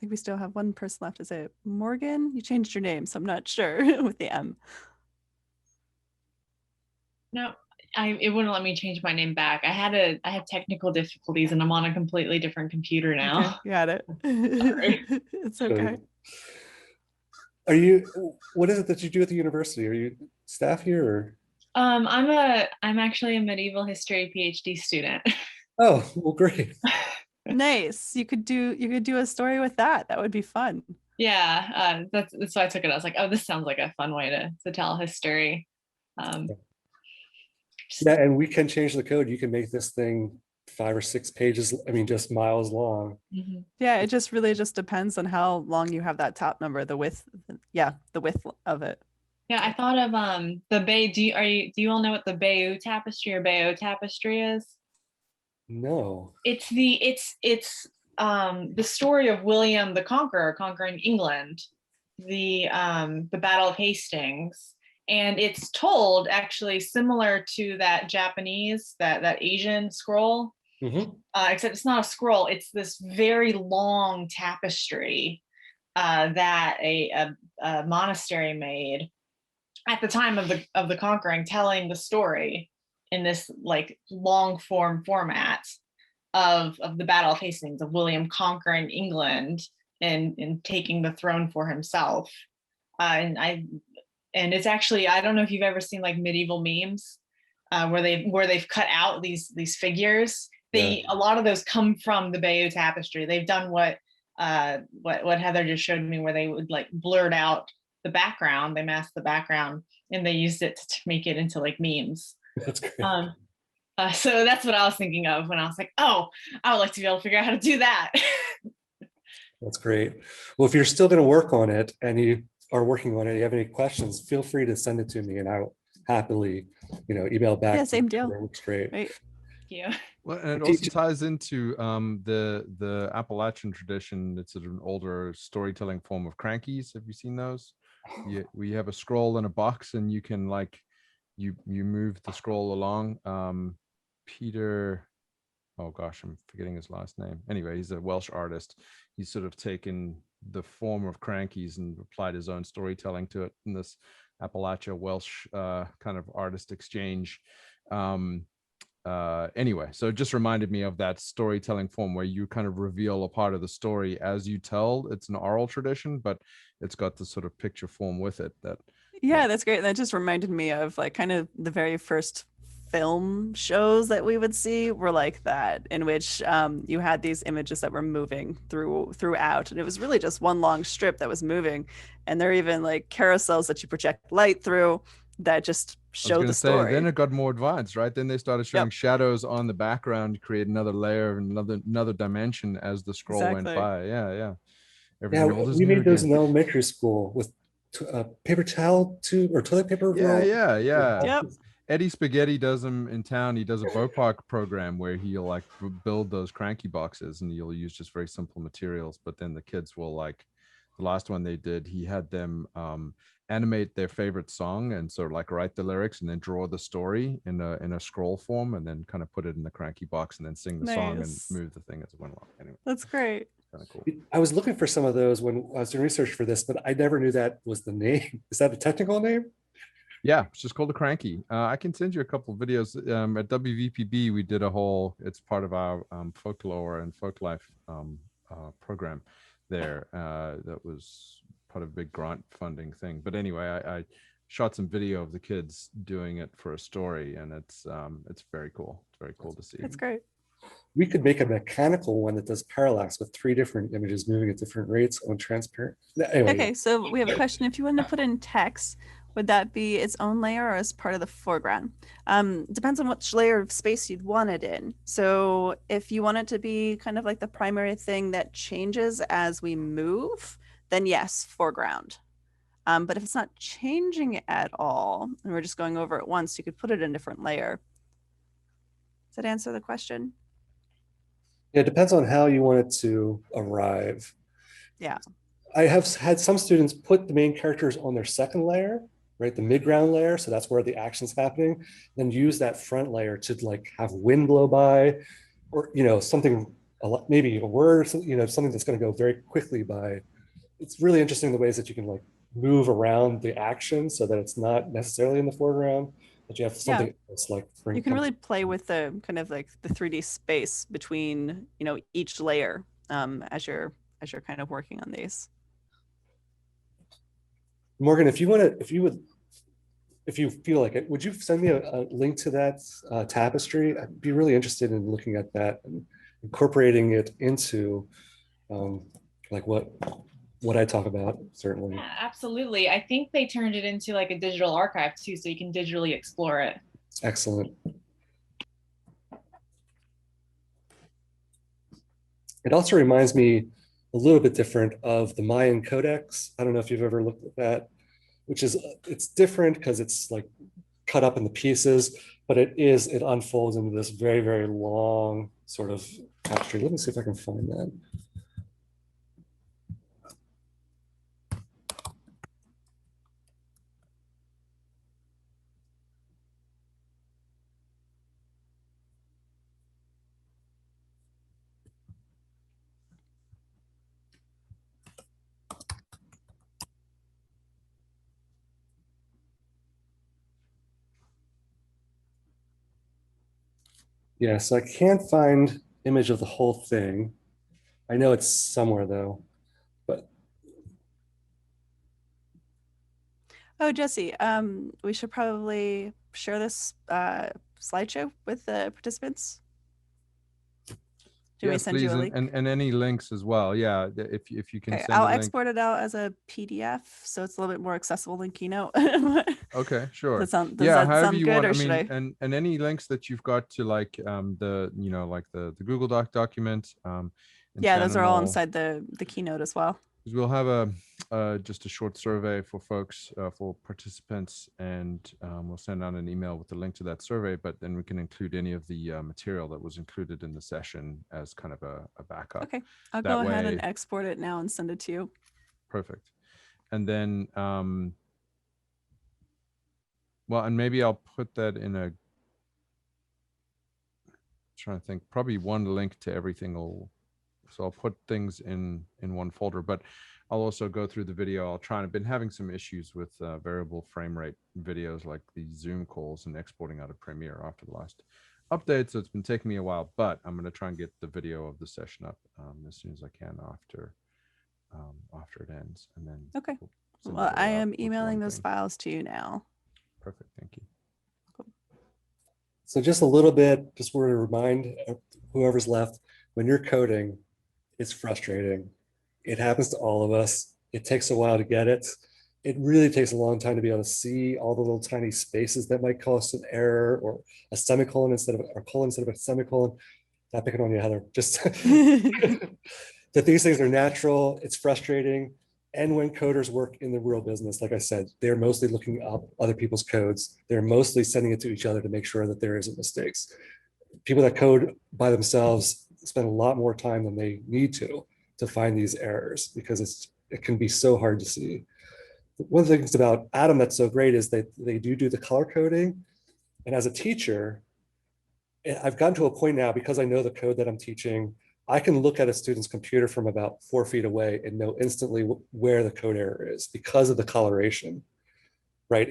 think we still have one person left. Is it Morgan? You changed your name, so I'm not sure with the M. No, it wouldn't let me change my name back. I had technical difficulties and I'm on a completely different computer now. Okay, got it. Sorry. It's okay. Are you, what is it that you do at the university? Are you staff here or? I'm actually a medieval history PhD student. Oh, well, great. Nice. You could do a story with that. That would be fun. Yeah, that's why I took it. I was like, oh, this sounds like a fun way to tell history. Yeah, and we can change the code. You can make this thing 5 or 6 pages, I mean, just miles long. Yeah, it just really just depends on how long you have that top number, the width. Yeah, the width of it. Yeah, I thought of the Bay. Do you all know what the Bayeux tapestry or Bayeux tapestry is? No. It's the story of William the Conqueror conquering England, the Battle of Hastings, and it's told actually similar to that Japanese, that Asian scroll, except it's not a scroll. It's this very long tapestry that a monastery made at the time of the conquering, telling the story in this like long form format of the Battle of Hastings, of William conquering England and taking the throne for himself. And it's actually, I don't know if you've ever seen like medieval memes where they've cut out these figures. A lot of those come from the Bayeux tapestry. They've done what Heather just showed me, where they would like blurred out the background, they masked the background, and they used it to make it into like memes. That's great. So that's what I was thinking of when I was like, oh, I would like to be able to figure out how to do that. That's great. Well, if you're still going to work on it and you are working on it, you have any questions, feel free to send it to me and I'll happily, email back. Yeah, same deal. It looks great. Right. Yeah. Well, and it also ties into the Appalachian tradition. It's an older storytelling form of crankies. Have you seen those? We have a scroll in a box, and you can like you move the scroll along. Peter, oh gosh, I'm forgetting his last name. Anyway, he's a Welsh artist. He's sort of taken the form of crankies and applied his own storytelling to it in this Appalachia Welsh kind of artist exchange. Anyway, so it just reminded me of that storytelling form where you kind of reveal a part of the story as you tell. It's an oral tradition, but it's got the sort of picture form with it. Yeah, that's great. That just reminded me of like kind of the very first film shows that we would see were like that, in which you had these images that were moving throughout, and it was really just one long strip that was moving. And there are even like carousels that you project light through that just show the story. Then it got more advanced, right? Then they started showing shadows on the background to create another layer and another dimension as the scroll went by. Yeah. We made those in elementary school with paper towel tube or toilet paper. Yeah. Yep. Eddie Spaghetti does them in town. He does a Bopak program where he'll like build those cranky boxes, and you'll use just very simple materials. But then the kids will like, the last one they did, he had them animate their favorite song and sort of like write the lyrics and then draw the story in a scroll form, and then kind of put it in the cranky box and then sing the song and move the thing as it went along. Anyway, that's great. Kind of cool. I was looking for some of those when I was doing research for this, but I never knew that was the name. Is that a technical name? Yeah, it's just called a cranky. I can send you a couple of videos. At WVPB, we did a whole, it's part of our folklore and folklife program there. That was part of a big grant funding thing. But anyway, I shot some video of the kids doing it for a story, and it's very cool. It's very cool to see. It's great. We could make a mechanical one that does parallax with 3 different images moving at different rates on transparent. Anyway. Okay, so we have a question. If you wanted to put in text, would that be its own layer or as part of the foreground? Depends on which layer of space you'd want it in. So if you want it to be kind of like the primary thing that changes as we move, then yes, foreground. But if it's not changing at all, and we're just going over it once, you could put it in a different layer. Does that answer the question? Yeah, it depends on how you want it to arrive. Yeah. I have had some students put the main characters on their second layer, right? The mid-ground layer. So that's where the action's happening. Then use that front layer to like have wind blow by, or, you know, something, maybe a word, you know, something that's going to go very quickly by. It's really interesting the ways that you can like move around the action so that it's not necessarily in the foreground, but you have something that's like. You can really play with the kind of like the 3D space between, you know, each layer as you're kind of working on these. Morgan, if you feel like it, would you send me a link to that tapestry? I'd be really interested in looking at that and incorporating it into like what I talk about, certainly. Yeah, absolutely. I think they turned it into like a digital archive too, so you can digitally explore it. Excellent. It also reminds me a little bit different of the Mayan Codex. I don't know if you've ever looked at that, which is, it's different because it's like cut up into pieces, but it unfolds into this very, very long sort of tapestry. Let me see if I can find that. Yeah, so I can't find image of the whole thing. I know it's somewhere though, but. Oh, Jesse, we should probably share this slideshow with the participants. Do we Yes, send please, you a link? and any links as well. Yeah, if you can Okay, send I'll a link. export it out as a PDF, so it's a little bit more accessible than Keynote. Okay, sure. Does that However sound you good, want. or I should mean, I? and any links that you've got to like the, you know, like the Google Doc document. Yeah, those are all inside the Keynote as well. We'll have just a short survey for folks, for participants, and we'll send out an email with the link to that survey, but then we can include any of the material that was included in the session as kind of a backup. Okay, I'll go ahead and export it now and send it to you. Perfect. And then, well, and maybe I'll put that in a, trying to think, probably one link to everything. So I'll put things in one folder, but I'll also go through the video. I'll try, and I've been having some issues with variable frame rate videos like the Zoom calls and exporting out of Premiere after the last update. So it's been taking me a while, but I'm going to try and get the video of the session up as soon as I can after it ends. And then okay. Well, I am emailing those files to you now. Perfect. Thank you. Cool. So just a little bit, just want to remind whoever's left, when you're coding, it's frustrating. It happens to all of us. It takes a while to get it. It really takes a long time to be able to see all the little tiny spaces that might cause an error, or a semicolon instead of a colon instead of a semicolon. Not picking on you, Heather. Just that these things are natural. It's frustrating. And when coders work in the real business, like I said, they're mostly looking up other people's codes. They're mostly sending it to each other to make sure that there isn't mistakes. People that code by themselves spend a lot more time than they need to find these errors, because it can be so hard to see. One of the things about Atom that's so great is that they do the color coding. And as a teacher, I've gotten to a point now, because I know the code that I'm teaching, I can look at a student's computer from about 4 feet away and know instantly where the code error is because of the coloration, right?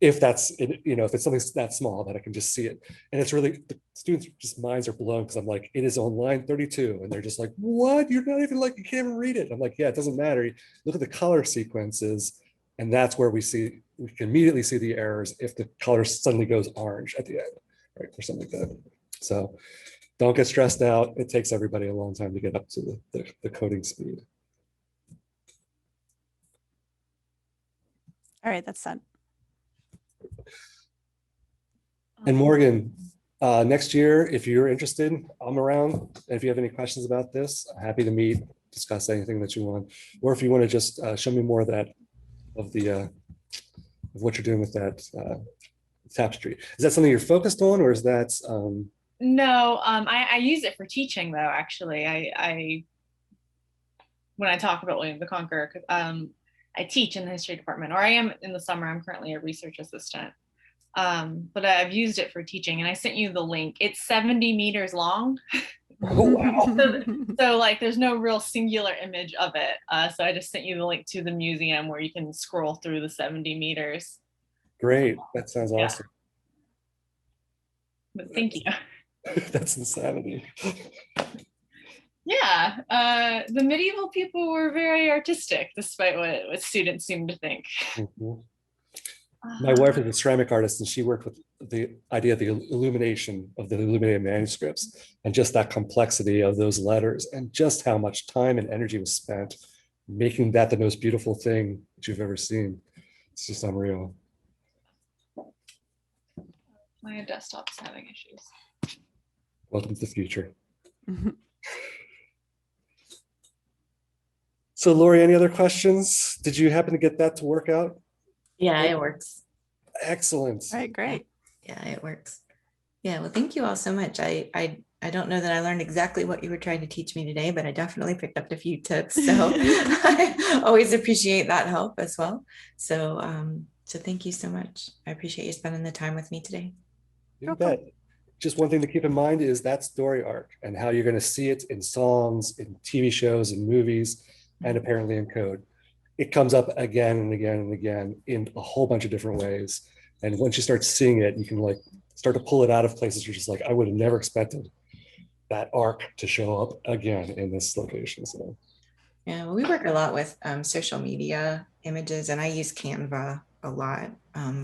If that's, you know, if it's something that small that I can just see it. And it's really, the students just minds are blown, because I'm like, it is on line 32. And they're just like, what? You're not even like, you can't even read it. I'm like, yeah, it doesn't matter. Look at the color sequences. And that's where we can immediately see the errors if the color suddenly goes orange at the end, right? Or something like that. So don't get stressed out. It takes everybody a long time to get up to the coding speed. All right, that's done. And Morgan, next year, if you're interested, I'm around. And if you have any questions about this, I'm happy to meet discuss anything that you want, or if you want to just show me more of that, of what you're doing with that tapestry. Is that something you're focused on, or is that? No, I use it for teaching though. Actually, I when I talk about William the Conqueror, I teach in the history department, or I am in the summer. I'm currently a research assistant. But I've used it for teaching, and I sent you the link. It's 70 meters long. Oh, wow. So like there's no real singular image of it. So I just sent you the link to the museum where you can scroll through the 70 meters. Great. That sounds Yeah. awesome. But thank you. That's insanity. Yeah, the medieval people were very artistic, despite what students seem to think. Mhm. My wife is a ceramic artist, and she worked with the idea of the illumination of the illuminated manuscripts, and just that complexity of those letters, and just how much time and energy was spent making that the most beautiful thing that you've ever seen. It's just unreal. My desktop's having issues. Welcome to the future. So Lori, any other questions? Did you happen to get that to work out? Yeah, it works. Excellent. All right, great. Yeah, it works. Yeah, well, thank you all so much. I don't know that I learned exactly what you were trying to teach me today, but I definitely picked up a few tips. So I always appreciate that help as well. So so thank you so much. I appreciate you spending the time with me today. You bet. Just one thing to keep in mind is that story arc and how you're going to see it in songs, in TV shows, in movies, and apparently in code. It comes up again and again and again in a whole bunch of different ways. And once you start seeing it, you can like start to pull it out of places you're just like, I would have never expected that arc to show up again in this location. So Yeah, well, we work a lot with social media images, and I use Canva a lot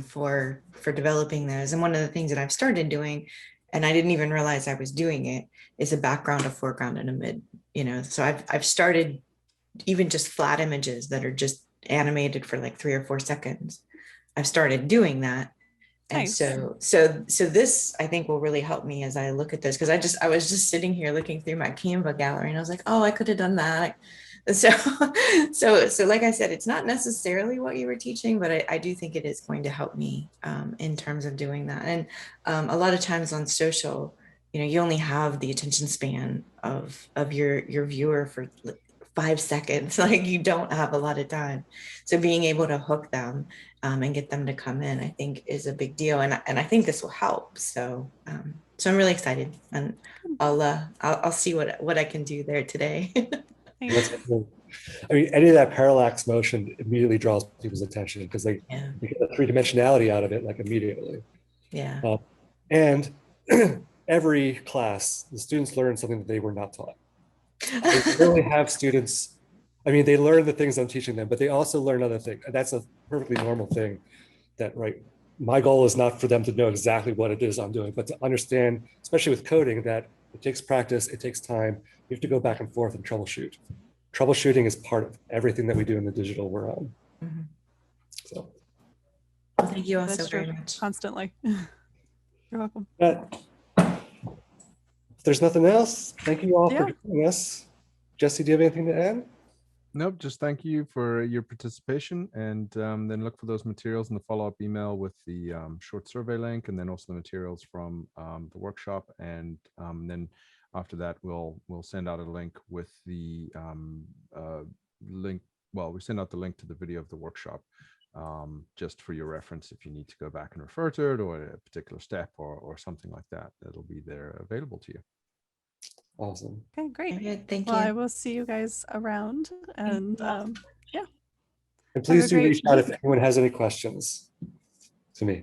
for developing those. And one of the things that I've started doing, and I didn't even realize I was doing it, is a background, a foreground, and a mid. You know, so I've started even just flat images that are just animated for like 3 or 4 seconds. I've started doing that. And Nice. so this I think will really help me as I look at this, because I was just sitting here looking through my Canva gallery, and I was like, oh, I could have done that. So like I said, it's not necessarily what you were teaching, but I do think it is going to help me in terms of doing that. And a lot of times on social, you know, you only have the attention span of your viewer for 5 seconds. Like, you don't have a lot of time. So being able to hook them and get them to come in, I think, is a big deal. And I think this will help. So so I'm really excited, and I'll see what I can do there today. that's cool. I mean, any of that parallax motion immediately draws people's attention because they get the 3-dimensionality out of it like immediately. Yeah. And every class, the students learn something that they were not taught. They really have students, I mean, they learn the things I'm teaching them, but they also learn other things. And that's a perfectly normal thing. That, right, my goal is not for them to know exactly what it is I'm doing, but to understand, especially with coding, that it takes practice, it takes time. You have to go back and forth and troubleshoot. Troubleshooting is part of everything that we do in the digital world. Mm-hmm. So well, thank you all That's so very true. much. Constantly. You're welcome. but if there's nothing else, thank you all Yeah. for joining us. Jesse, do you have anything to add? Nope, just thank you for your participation, and then look for those materials in the follow-up email with the short survey link, and then also the materials from the workshop. And then after that, we'll send out a link with the link. Well, we send out the link to the video of the workshop, just for your reference if you need to go back and refer to it, or a particular step or something like that. That'll be there available to you. Awesome. Okay, great. Okay, thank Well, I you. will see you guys around, and yeah. And please a do great reach out if week. anyone has any questions to me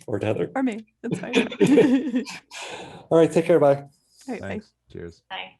or to Heather. Or me. That's fine. All right, take care. Bye. All right, bye. Thanks. Cheers. Bye.